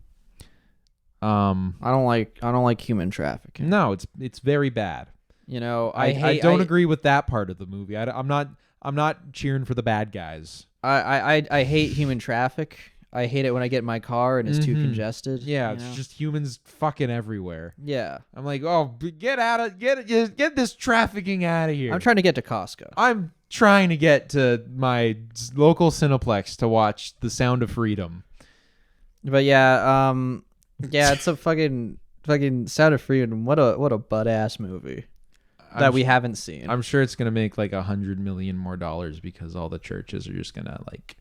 I don't like human trafficking. No, it's very bad. You know, I don't agree with that part of the movie. I'm not cheering for the bad guys. I hate human traffic. I hate it when I get in my car and it's too congested. Yeah, you it's know? just humans fucking everywhere. Yeah. I'm like, oh, get this trafficking out of here. I'm trying to get to Costco. I'm trying to get to my local Cineplex to watch The Sound of Freedom. But yeah, it's a fucking Sound of Freedom. What a butt ass movie that we haven't seen. I'm sure it's gonna make like $100 million more because all the churches are just gonna like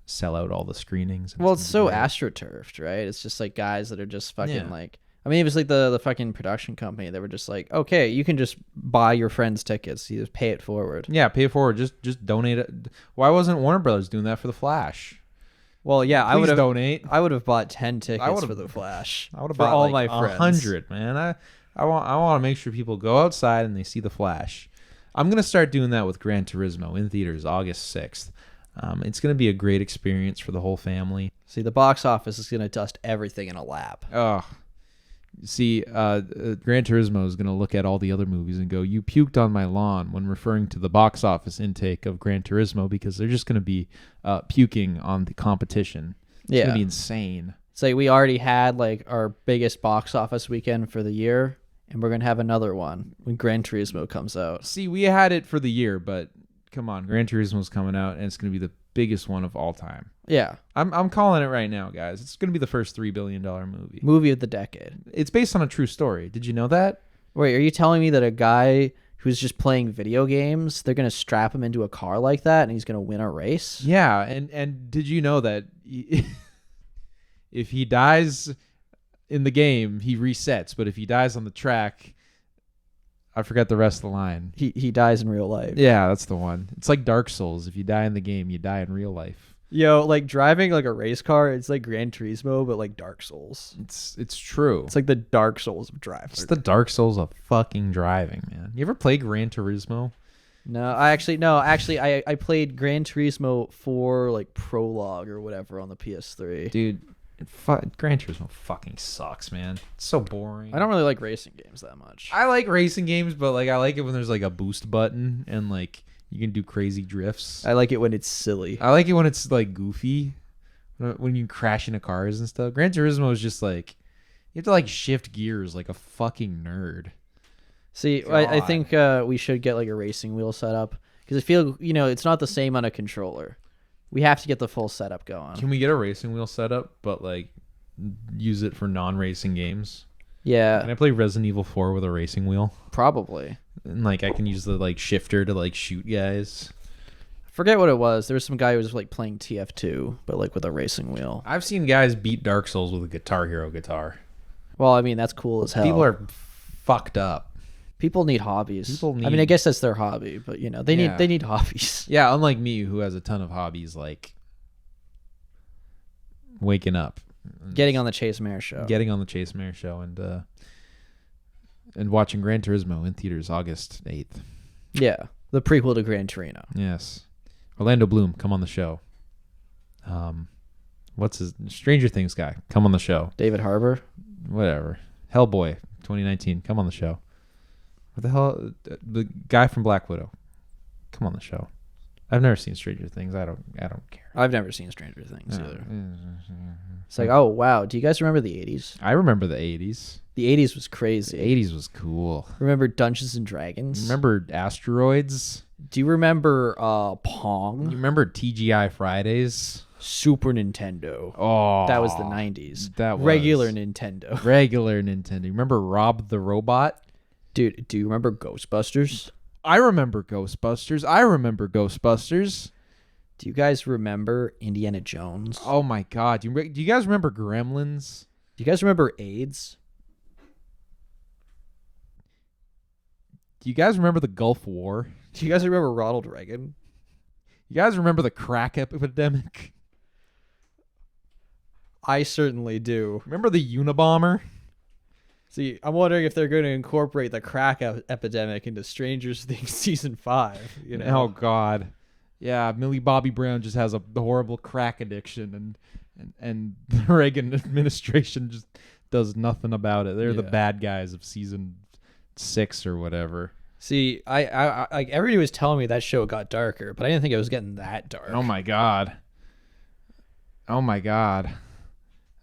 sell out all the screenings. Well, it's so astroturfed, right? It's just like guys that are just fucking like. I mean, it was like the fucking production company. They were just like, okay, you can just buy your friends' tickets. You just pay it forward. Yeah, pay it forward. Just donate it. Why wasn't Warner Brothers doing that for The Flash? Well, yeah, I would have donate. I would have bought 10 tickets for The Flash. I would have for bought all like my friends. 100, man. I want to make sure people go outside and they see The Flash. I'm gonna start doing that with Gran Turismo in theaters August 6th. It's gonna be a great experience for the whole family. See, the box office is gonna dust everything in a lap. Oh. See, Gran Turismo is going to look at all the other movies and go, you puked on my lawn, when referring to the box office intake of Gran Turismo, because they're just going to be puking on the competition. It's going to be insane. It's like we already had like our biggest box office weekend for the year, and we're going to have another one when Gran Turismo comes out. See, we had it for the year, but come on, Gran Turismo's coming out, and it's going to be the biggest one of all time. Yeah. I'm calling it right now, guys. It's going to be the first $3 billion movie. Movie of the decade. It's based on a true story. Did you know that? Wait, are you telling me that a guy who's just playing video games, they're going to strap him into a car like that and he's going to win a race? Yeah, and did you know that if he dies in the game, he resets, but if he dies on the track, I forgot the rest of the line. He dies in real life. Yeah, that's the one. It's like Dark Souls. If you die in the game, you die in real life. Yo, like driving like a race car, it's like Gran Turismo, but like Dark Souls. It's true. It's like the Dark Souls of driving. It's the Dark Souls of fucking driving, man. You ever play Gran Turismo? No, I played Gran Turismo 4 like prologue or whatever on the PS3. Dude, Gran Turismo fucking sucks, man. It's so boring. I don't really like racing games that much. I like racing games, but like I like it when there's like a boost button and like you can do crazy drifts. I like it when it's silly. I like it when it's like goofy, when you crash into cars and stuff. Gran Turismo is just like you have to like shift gears like a fucking nerd. See, I think we should get like a racing wheel setup because I feel it's not the same on a controller. We have to get the full setup going. Can we get a racing wheel setup, but like use it for non-racing games? Yeah, Can I play Resident Evil 4 with a racing wheel? probably. And like I can use the like shifter to like shoot guys. Forget what it was. There was some guy who was like playing TF2, but like with a racing wheel. I've seen guys beat Dark Souls with a Guitar Hero guitar. Well, I mean that's cool as hell. People are fucked up. People need hobbies. People I mean, I guess that's their hobby, but they need hobbies. Yeah, unlike me, who has a ton of hobbies like waking up, Getting on the Chase Mair show. getting on the Chase Mair show, and watching Gran Turismo in theaters August 8th. Yeah, the prequel to Gran Torino. Yes, Orlando Bloom, come on the show. What's his Stranger Things guy? Come on the show. David Harbour. Whatever. Hellboy 2019. Come on the show. What the hell? The guy from Black Widow. Come on the show. I've never seen Stranger Things. I don't care. I've never seen Stranger Things No. either. It's like, oh wow, do you guys remember the 80s? I remember the 80s. The 80s was The crazy. 80s was cool. Remember Dungeons and Dragons? Remember Asteroids? Do you remember You Pong? remember TGI Fridays? Super Nintendo. Oh, That was the 90s. That was Regular Nintendo. regular Nintendo. Remember Rob the Robot? Dude, do you remember Ghostbusters? I remember Ghostbusters. Do you guys remember Indiana Jones? Oh my God! Do you guys remember Gremlins? Do you guys remember AIDS? Do you guys remember the Gulf War? Do you guys remember Ronald Reagan? You guys remember the crack epidemic? I certainly do. Remember the Unabomber? See, I'm wondering if they're going to incorporate the crack epidemic into Stranger Things season 5. Oh God, yeah. Millie Bobby Brown just has a horrible crack addiction, and the Reagan administration just does nothing about it. They're the Yeah. bad guys of season 6 or whatever. See, I like everybody was telling me that show got darker, but I didn't think it was getting that dark. Oh my God. Oh my God.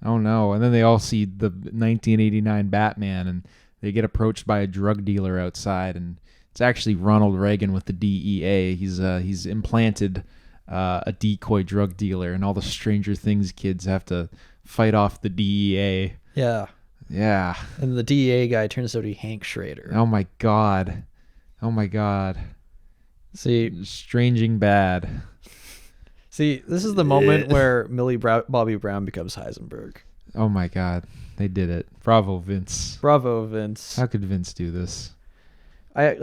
Oh no. And then they all see the 1989 Batman and they get approached by a drug dealer outside, and it's actually Ronald Reagan with the DEA. He's implanted a decoy drug dealer, and all the Stranger Things kids have to fight off the DEA. Yeah. Yeah. And the DEA guy turns out to be Hank Schrader. Oh my God. Oh my God. See, Stranging bad. this is the moment where Bobby Brown becomes Heisenberg. Oh my God. They did it. Bravo, Vince. Bravo, Vince. How could Vince do this? I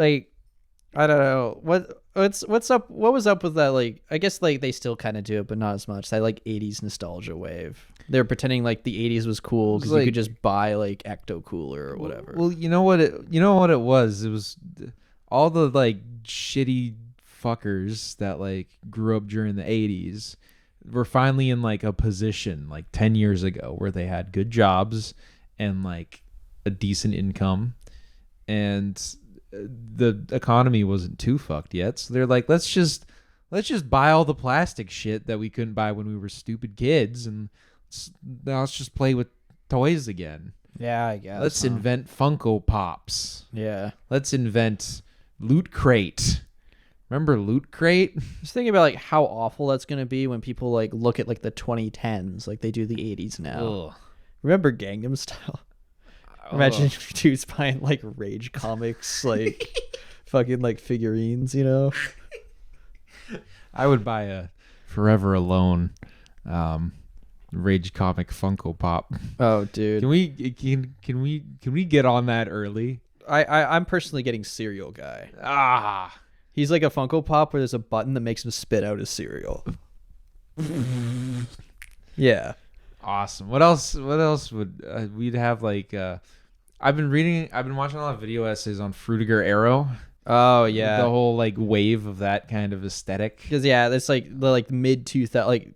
don't know what's up. What was up with that? Like, I guess like they still kind of do it, but not as much. That like 80s nostalgia wave. They're pretending like the 80s was cool because you could just buy like Ecto Cooler or whatever. Well, you know what it was? It was all the like shitty fuckers that like grew up during the 80s were finally in like a position like 10 years ago where they had good jobs and like a decent income, and the economy wasn't too fucked yet. So they're like, let's just buy all the plastic shit that we couldn't buy when we were stupid kids, and let's just play with toys again. Yeah, I guess. Let's invent Funko Pops. Yeah. Let's invent Loot Crate. Remember Loot Crate? I was thinking about like how awful that's gonna be when people like look at like the 2010s, like they do the 80s now. Ugh. Remember Gangnam Style? Imagine dudes buying like Rage comics, like fucking like figurines, I would buy a Forever Alone Rage comic Funko Pop. Oh, dude. Can we get on that early? I'm personally getting Cereal Guy. Ah. He's like a Funko Pop where there's a button that makes him spit out his cereal. Yeah. Awesome. What else would we'd have like I've been watching a lot of video essays on Fruitiger Arrow. Oh yeah. The whole like wave of that kind of aesthetic. Because yeah, it's like the like mid 2000 like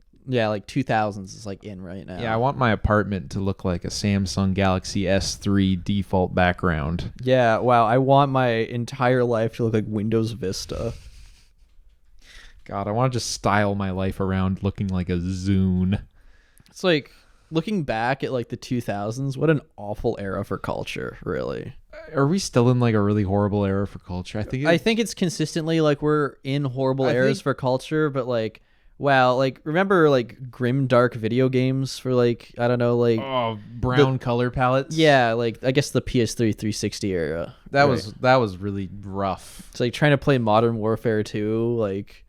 2000s is like in right now. Yeah, I want my apartment to look like a Samsung Galaxy S3 default background. Yeah, wow. I want my entire life to look like Windows Vista. God, I want to just style my life around looking like a Zune. It's like looking back at like the 2000s, what an awful era for culture, really. Are we still in like a really horrible era for culture? I think it's consistently like we're in horrible eras for culture, but like, wow, like remember like grim dark video games for like, I don't know, like brown color palettes. Yeah, like I guess the PS3 360 era. That was really rough. It's like trying to play Modern Warfare 2, like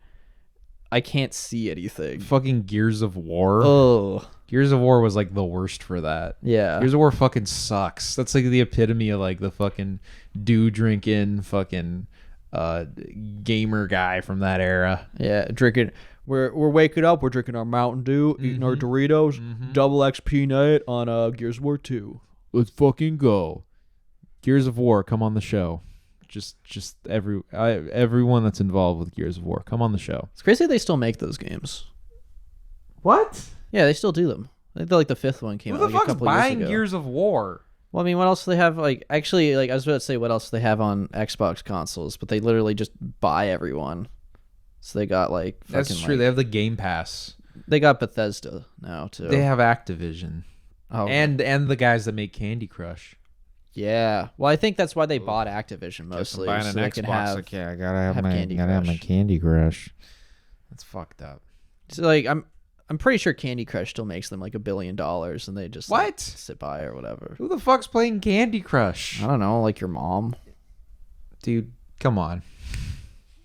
I can't see anything. Fucking Gears of War. Oh. Gears of War was like the worst for that. Yeah. Gears of War fucking sucks. That's like the epitome of like the fucking drinking fucking gamer guy from that era. Yeah, drinking. We're waking up. We're drinking our Mountain Dew, eating our Doritos, double XP night on Gears of War 2. Let's fucking go. Gears of War, come on the show. Just everyone that's involved with Gears of War, come on the show. It's crazy they still make those games. What? Yeah, they still do them. I think like the 5th one came out like a couple years ago. Who the fuck's buying Gears of War? Well, I mean, what else do they have? Like, actually, like I was about to say, what else do they have on Xbox consoles? But they literally just buy everyone. So they got like fucking, that's true. Like, they have the Game Pass. They got Bethesda now too. They have Activision. Oh, and the guys that make Candy Crush. Yeah. Well, I think that's why they bought Activision mostly. Buying so an they Xbox. can have, Okay, I gotta have my Candy Crush. That's fucked up. So like I'm pretty sure Candy Crush still makes them like $1 billion, and they just like, what sit by or whatever. Who the fuck's playing Candy Crush? I don't know, like your mom. Dude, come on.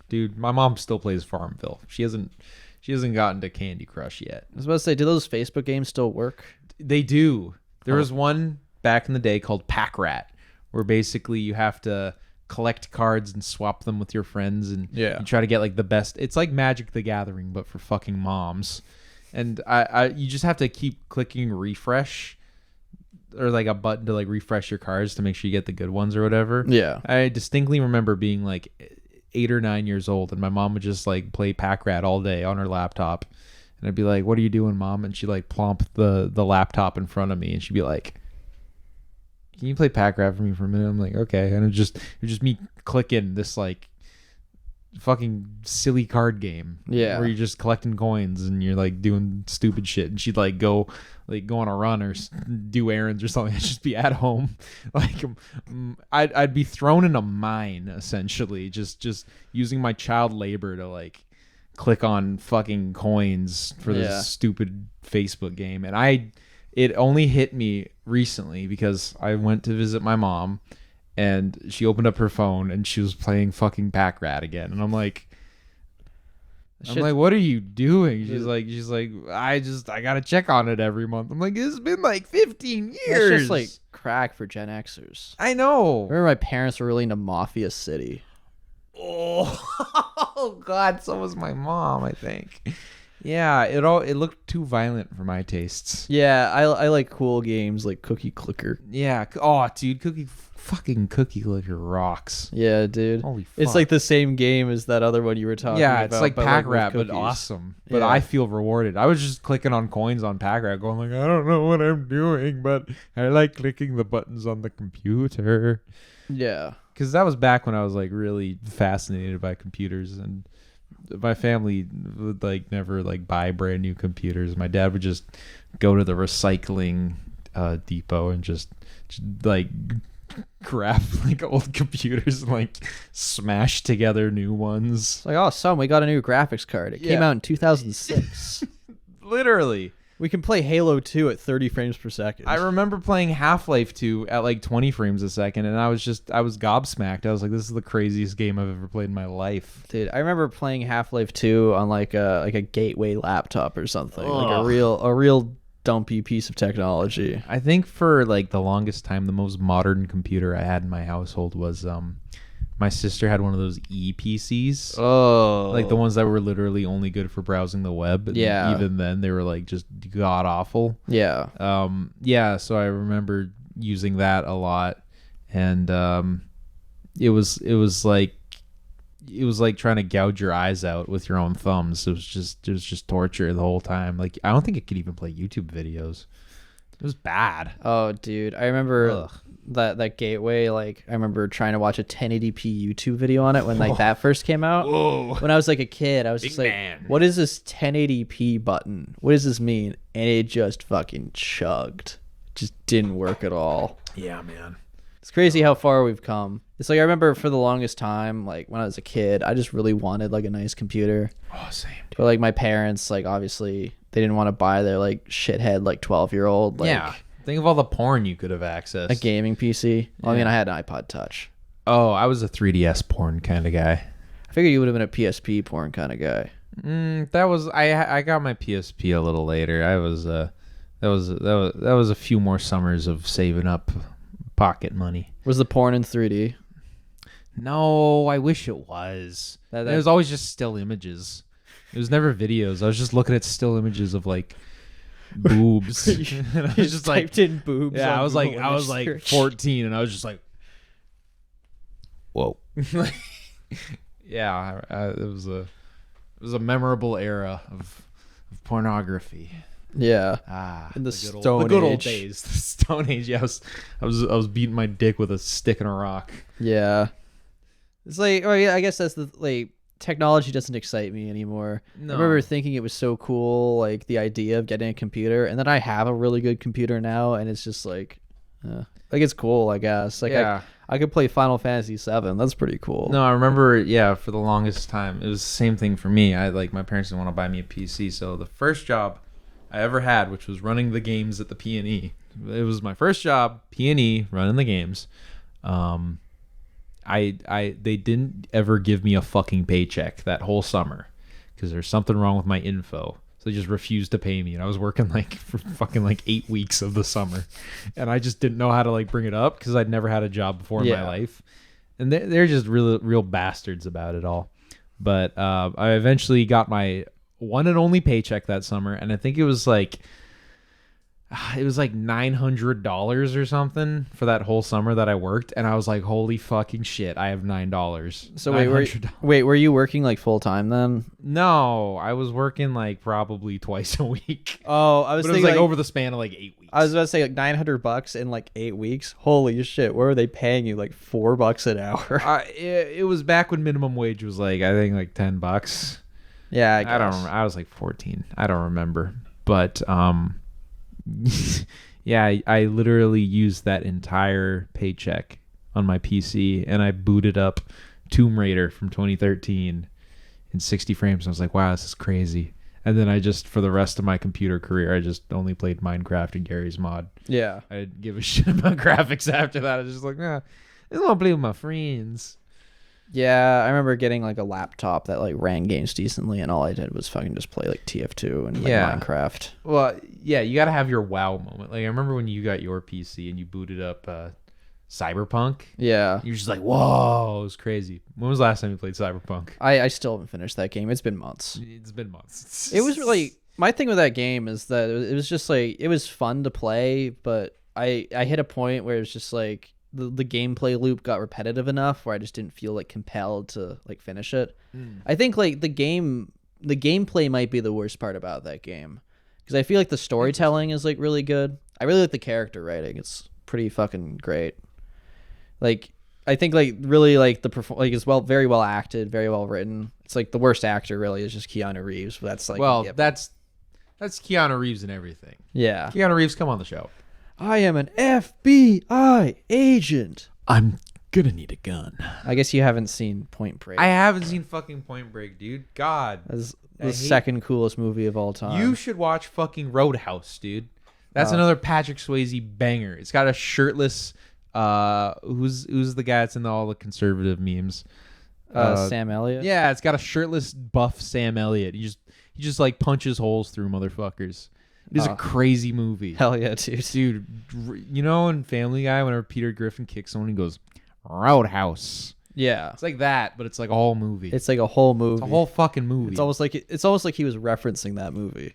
Dude, my mom still plays Farmville. She hasn't gotten to Candy Crush yet. I was about to say, do those Facebook games still work? They do. There was one back in the day called Pack Rat, where basically you have to collect cards and swap them with your friends, and you try to get like the best. It's like Magic the Gathering, but for fucking moms. And you just have to keep clicking refresh, or like a button to like refresh your cards to make sure you get the good ones or whatever. Yeah. I distinctly remember being like 8 or 9 years old, and my mom would just like play Pack Rat all day on her laptop, and I'd be like, "What are you doing, Mom?" And she'd like plomp the laptop in front of me, and she'd be like, "Can you play Pack Rat for me for a minute?" I'm like, "Okay." And it was just me clicking this like fucking silly card game, where you're just collecting coins and you're like doing stupid shit, and she'd like go on a run or do errands or something. I'd just be at home, like I'd be thrown in a mine essentially, just using my child labor to like click on fucking coins for this stupid Facebook game. And it only hit me recently because I went to visit my mom, and she opened up her phone and she was playing fucking Pack Rat again. And I'm like, what are you doing? She's like, I gotta check on it every month. I'm like, it's been like 15 years. It's just like crack for Gen Xers. I know. Remember my parents were really into Mafia City. Oh God, so was my mom, I think. Yeah, it looked too violent for my tastes. Yeah, I like cool games like Cookie Clicker. Yeah. Oh, dude, Cookie Clicker rocks. Yeah, dude. Holy fuck. It's like the same game as that other one you were talking about. Yeah, it's like Pack Rat, but cookies. awesome. But I feel rewarded. I was just clicking on coins on Pack Rat, going like, I don't know what I'm doing, but I like clicking the buttons on the computer. Yeah. Because that was back when I was like really fascinated by computers, and my family would like never like buy brand new computers. My dad would just go to the recycling depot and just like grab like old computers and like smash together new ones. It's like, oh, son, we got a new graphics card. It came out in 2006. Literally. We can play Halo 2 at 30 frames per second. I remember playing Half-Life 2 at like 20 frames a second, and I was gobsmacked. I was like, this is the craziest game I've ever played in my life. Dude, I remember playing Half-Life 2 on like a gateway laptop or something. Ugh. Like a real dumpy piece of technology. I think for like the longest time, the most modern computer I had in my household was my sister had one of those e-PCs. Oh. Like the ones that were literally only good for browsing the web. And even then, they were like just god awful. Yeah. So I remember using that a lot, and it was like trying to gouge your eyes out with your own thumbs. It was just torture the whole time. Like I don't think it could even play YouTube videos. It was bad. Oh, dude, I remember that gateway. Like, I remember trying to watch a 1080p YouTube video on it when like that first came out. Whoa. When I was like a kid, I was just like, "What is this 1080p button? What does this mean?" And it just fucking chugged. Just didn't work at all. Yeah, man. It's crazy how far we've come. It's like I remember for the longest time, like when I was a kid, I just really wanted like a nice computer. Oh, same, dude. But like my parents, like obviously they didn't want to buy their like shithead like 12-year-old like Yeah. Think of all the porn you could have accessed. a gaming PC. Well, I mean, Yeah. I had an iPod Touch. Oh, I was a 3DS porn kind of guy. I figured you would have been a PSP porn kind of guy. That was I got my PSP a little later. I was that was a few more summers of saving up pocket money. Was the porn in 3D? No, I wish it was. That- It was always just still images. It was never videos. I was just looking at still images of like boobs. And I was just like, typed in boobs. yeah, on I was Google like image search. 14, and I was just like, whoa. Yeah, it was a memorable era of pornography. Yeah. In the Stone good old Age. days, the Stone Age. Yeah, I was beating my dick with a stick and a rock. Yeah. It's like, oh yeah, I guess that's the like technology doesn't excite me anymore. No. I remember thinking it was so cool, like the idea of getting a computer, and then I have a really good computer now, and it's just like it's cool, I guess. Like Yeah. I could play Final Fantasy VII. That's pretty cool. No, I remember. Yeah, for the longest time, it was the same thing for me. My parents didn't want to buy me a PC, so the first job I ever had, which was running the games at the P&E. It was my first job, P&E, running the games. They didn't ever give me a fucking paycheck that whole summer because there's something wrong with my info. So they just refused to pay me, and I was working for fucking 8 weeks of the summer, and I just didn't know how to bring it up because I'd never had a job before in my life, and they're just real bastards about it all. But I eventually got my one and only paycheck that summer, and I think it was like $900 or something for that whole summer that I worked, and I was like, holy fucking shit, I have $9. So were you working like full time then? No, I was working probably twice a week. Oh, I was But it was thinking over the span of 8 weeks. I was about to say $900 in 8 weeks. Holy shit! What were they paying you? $4 an hour? It was back when minimum wage was I think $10. Yeah, I don't remember. I was 14. I don't remember. But yeah, I literally used that entire paycheck on my PC, and I booted up Tomb Raider from 2013 in 60 frames. I was like, wow, this is crazy. And then for the rest of my computer career, I just only played Minecraft and Gary's Mod. Yeah. I didn't give a shit about graphics after that. I was just like, I just want to play with my friends. Yeah, I remember getting a laptop that ran games decently, and all I did was fucking just play TF2 and Minecraft. Well, yeah, you got to have your wow moment. I remember when you got your PC and you booted up Cyberpunk. Yeah. You're just like, whoa, it was crazy. When was the last time you played Cyberpunk? I still haven't finished that game. It's been months. It's been months. It was my thing with that game is that it was just it was fun to play, but I hit a point where it's just the gameplay loop got repetitive enough where I just didn't feel compelled to finish it. I think the gameplay might be the worst part about that game, because I feel the storytelling is really good. I really like the character writing. It's pretty fucking great. I think really the it's very well acted, very well written. It's the worst actor really is just Keanu Reeves, but that's that's Keanu Reeves and everything. Yeah. Keanu Reeves, come on the show. I am an FBI agent. I'm gonna need a gun. I guess you haven't seen Point Break. I haven't seen fucking Point Break, dude. God. That's the second coolest movie of all time. You should watch fucking Roadhouse, dude. That's another Patrick Swayze banger. It's got a shirtless who's the guy that's in all the conservative memes? Sam Elliott. Yeah, it's got a shirtless buff Sam Elliott. He just punches holes through motherfuckers. It is a crazy movie. Hell yeah, dude. Dude, in Family Guy, whenever Peter Griffin kicks someone, he goes, Roadhouse. Yeah. It's like that, but it's a whole movie. It's a whole movie. It's a whole fucking movie. It's almost like he was referencing that movie.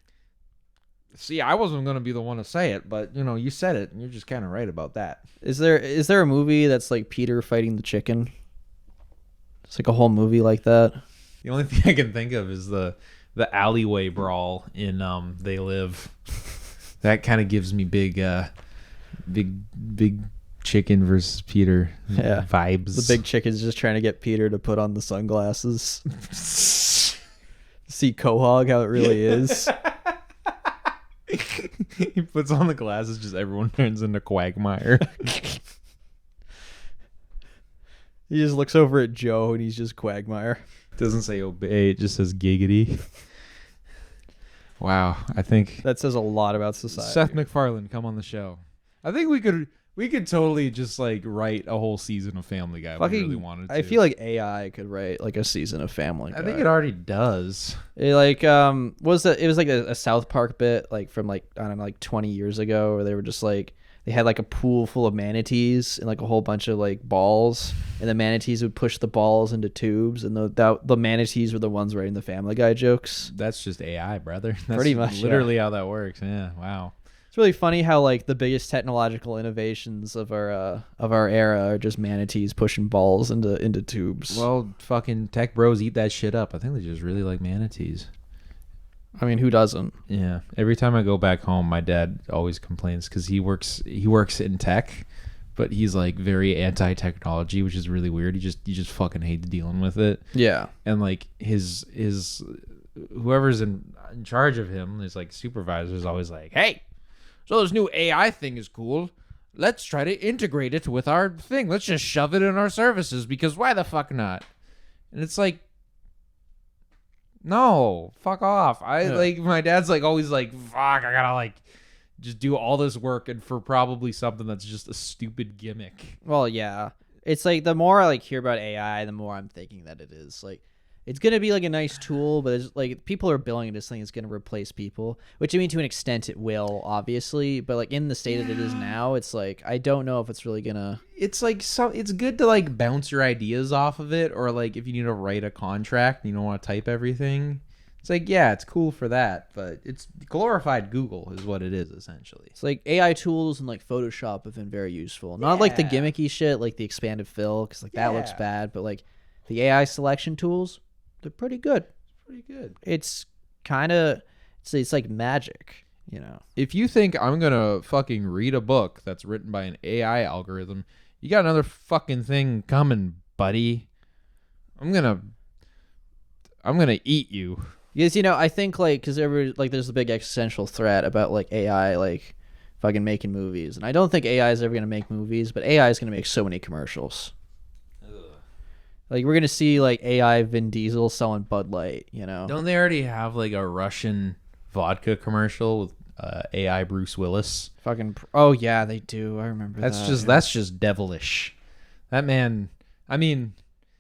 See, I wasn't going to be the one to say it, but, you said it, and you're just kind of right about that. Is there a movie that's Peter fighting the chicken? It's a whole movie like that. The only thing I can think of is the alleyway brawl in They Live. That kind of gives me big chicken versus Peter vibes. The big chicken's just trying to get Peter to put on the sunglasses. See Quahog how it really is. He puts on the glasses, just everyone turns into Quagmire. He just looks over at Joe and he's just Quagmire. Doesn't say obey, it just says giggity. Wow, I think That says a lot about society. Seth MacFarlane, come on the show. I think we could totally just like write a whole season of Family Guy if we really wanted to. I feel like AI could write like a season of Family Guy. I think it already does. It like it was like a South Park bit like from like I don't know like 20 years ago where they were just like they had like a pool full of manatees and like a whole bunch of like balls and the manatees would push the balls into tubes and the manatees were the ones writing the Family Guy jokes. That's just AI, brother. That's Pretty much literally how that works. Yeah, wow. It's really funny how like the biggest technological innovations of our era are just manatees pushing balls into tubes. Well, fucking tech bros eat that shit up. I think they just really like manatees. I mean, who doesn't? Yeah. Every time I go back home, my dad always complains because he works in tech, but he's like very anti-technology, which is really weird. He just fucking hates dealing with it. Yeah. And like his whoever's in charge of him, his like supervisor, is always like, "Hey, so this new AI thing is cool. Let's try to integrate it with our thing. Let's just shove it in our services because why the fuck not?" And it's like, no, fuck off. Like my dad's like always like, fuck, I gotta like just do all this work and for probably something that's just a stupid gimmick. Well, yeah. It's like the more I like hear about AI, the more I'm thinking that it is like it's gonna be like a nice tool, but it's like people are billing this thing is gonna replace people, which I mean to an extent it will, obviously, but like in the state that it is now, it's like I don't know if it's really gonna. It's like it's good to like bounce your ideas off of it, or like if you need to write a contract and you don't want to type everything. It's like, yeah, it's cool for that, but it's glorified Google is what it is essentially. It's like AI tools and like Photoshop have been very useful. Not like the gimmicky shit, like the expanded fill, because like that looks bad, but like the AI selection tools, they're pretty good. It's kind of it's like magic, you know. If you think I'm gonna fucking read a book that's written by an AI algorithm, you got another fucking thing coming, buddy. I'm gonna eat you. Because, you know, I think, like, because there's a big existential threat about, like, AI, like, fucking making movies. And I don't think AI is ever going to make movies, but AI is going to make so many commercials. Ugh. Like, we're going to see, like, AI Vin Diesel selling Bud Light, you know? Don't they already have, like, a Russian vodka commercial with AI Bruce Willis? Oh, yeah, they do. I remember that. That's just devilish. That man, I mean,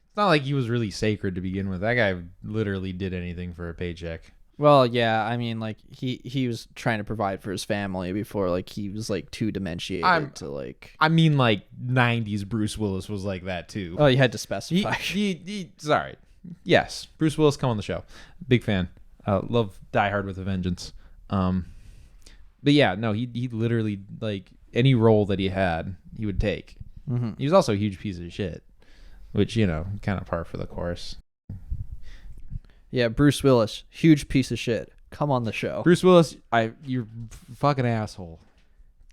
it's not like he was really sacred to begin with. That guy literally did anything for a paycheck. Well, yeah, I mean, like, he was trying to provide for his family before, like, he was, like, too dementiated to, like... I mean, like, 90s Bruce Willis was like that, too. Oh, you had to specify. Sorry. Yes, Bruce Willis, come on the show. Big fan. Love Die Hard with a Vengeance. But yeah, no, he literally, like, any role that he had, he would take. Mm-hmm. He was also a huge piece of shit. Which, you know, kind of par for the course. Yeah, Bruce Willis, huge piece of shit. Come on the show. Bruce Willis, you're fucking asshole.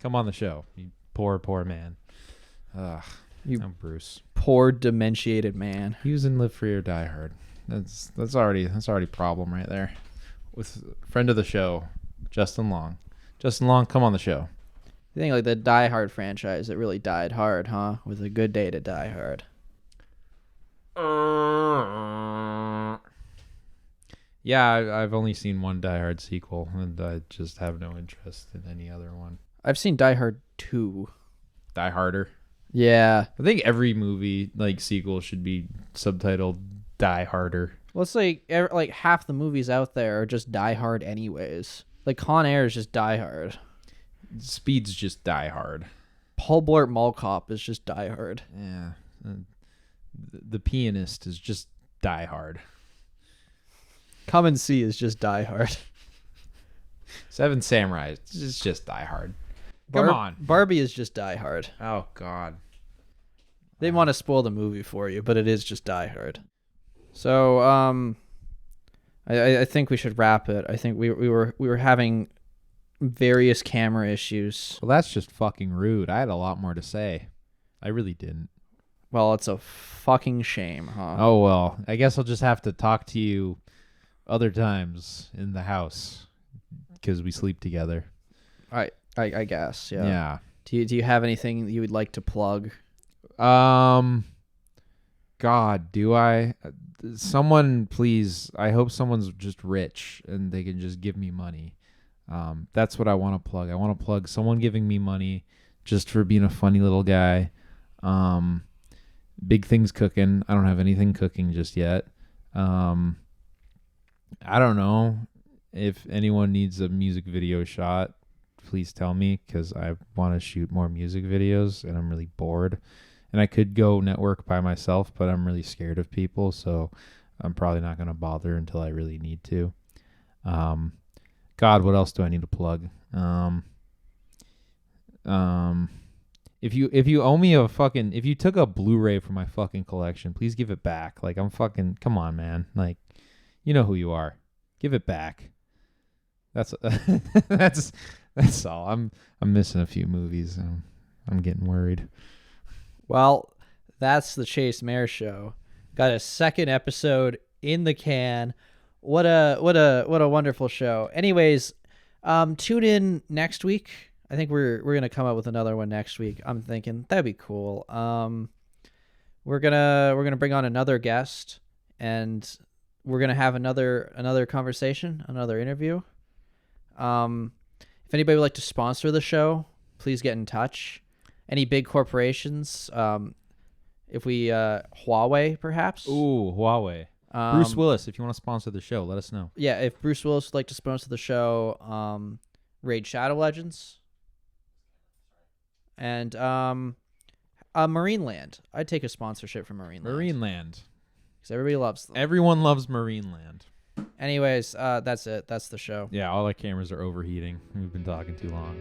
Come on the show, you poor man. Ugh, Bruce. Poor dementiated man. He was in Live Free or Die Hard. That's already a problem right there. With friend of the show, Justin Long. Justin Long, come on the show. You think like the Die Hard franchise, it really died hard, huh? With a good day to die hard. Yeah, I've only seen one Die Hard sequel, and I just have no interest in any other one. I've seen Die Hard 2. Die Harder? Yeah. I think every movie, like, sequel should be subtitled Die Harder. Well, it's like half the movies out there are just Die Hard anyways. Like, Con Air is just Die Hard. Speed's just Die Hard. Paul Blart Mall Cop is just Die Hard. Yeah. The Pianist is just Die Hard. Come and See is just Die Hard. Seven Samurai is just Die Hard. Come on. Barbie is just Die Hard. Oh, God. They want to spoil the movie for you, but it is just Die Hard. So, I think we should wrap it. I think we were having various camera issues. Well, that's just fucking rude. I had a lot more to say. I really didn't. Well, it's a fucking shame, huh? Oh, well. I guess I'll just have to talk to you other times in the house because we sleep together. I guess, yeah. Yeah. Do you have anything you would like to plug? God, do I? Someone, please. I hope someone's just rich and they can just give me money. That's what I want to plug. I want to plug someone giving me money just for being a funny little guy. Big things cooking. I don't have anything cooking just yet. I don't know if anyone needs a music video shot. Please tell me, because I want to shoot more music videos and I'm really bored. And I could go network by myself, but I'm really scared of people, so I'm probably not going to bother until I really need to. God, what else do I need to plug? If you owe me if you took a Blu-ray from my fucking collection, please give it back. Like, come on, man. Like, you know who you are. Give it back. That's that's all. I'm missing a few movies. I'm getting worried. Well, that's the Chase Mair Show. Got a second episode in the can. What a wonderful show. Anyways, tune in next week. I think we're gonna come up with another one next week. I'm thinking that'd be cool. We're gonna bring on another guest, and we're gonna have another conversation, another interview. If anybody would like to sponsor the show, please get in touch. Any big corporations? If we Huawei perhaps. Ooh, Huawei. Bruce Willis, if you want to sponsor the show, let us know. Yeah, if Bruce Willis would like to sponsor the show, Raid Shadow Legends. And Marineland. I'd take a sponsorship from Marineland. Marineland. Because everybody loves them. Everyone loves Marineland. Anyways, that's it. That's the show. Yeah, all our cameras are overheating. We've been talking too long.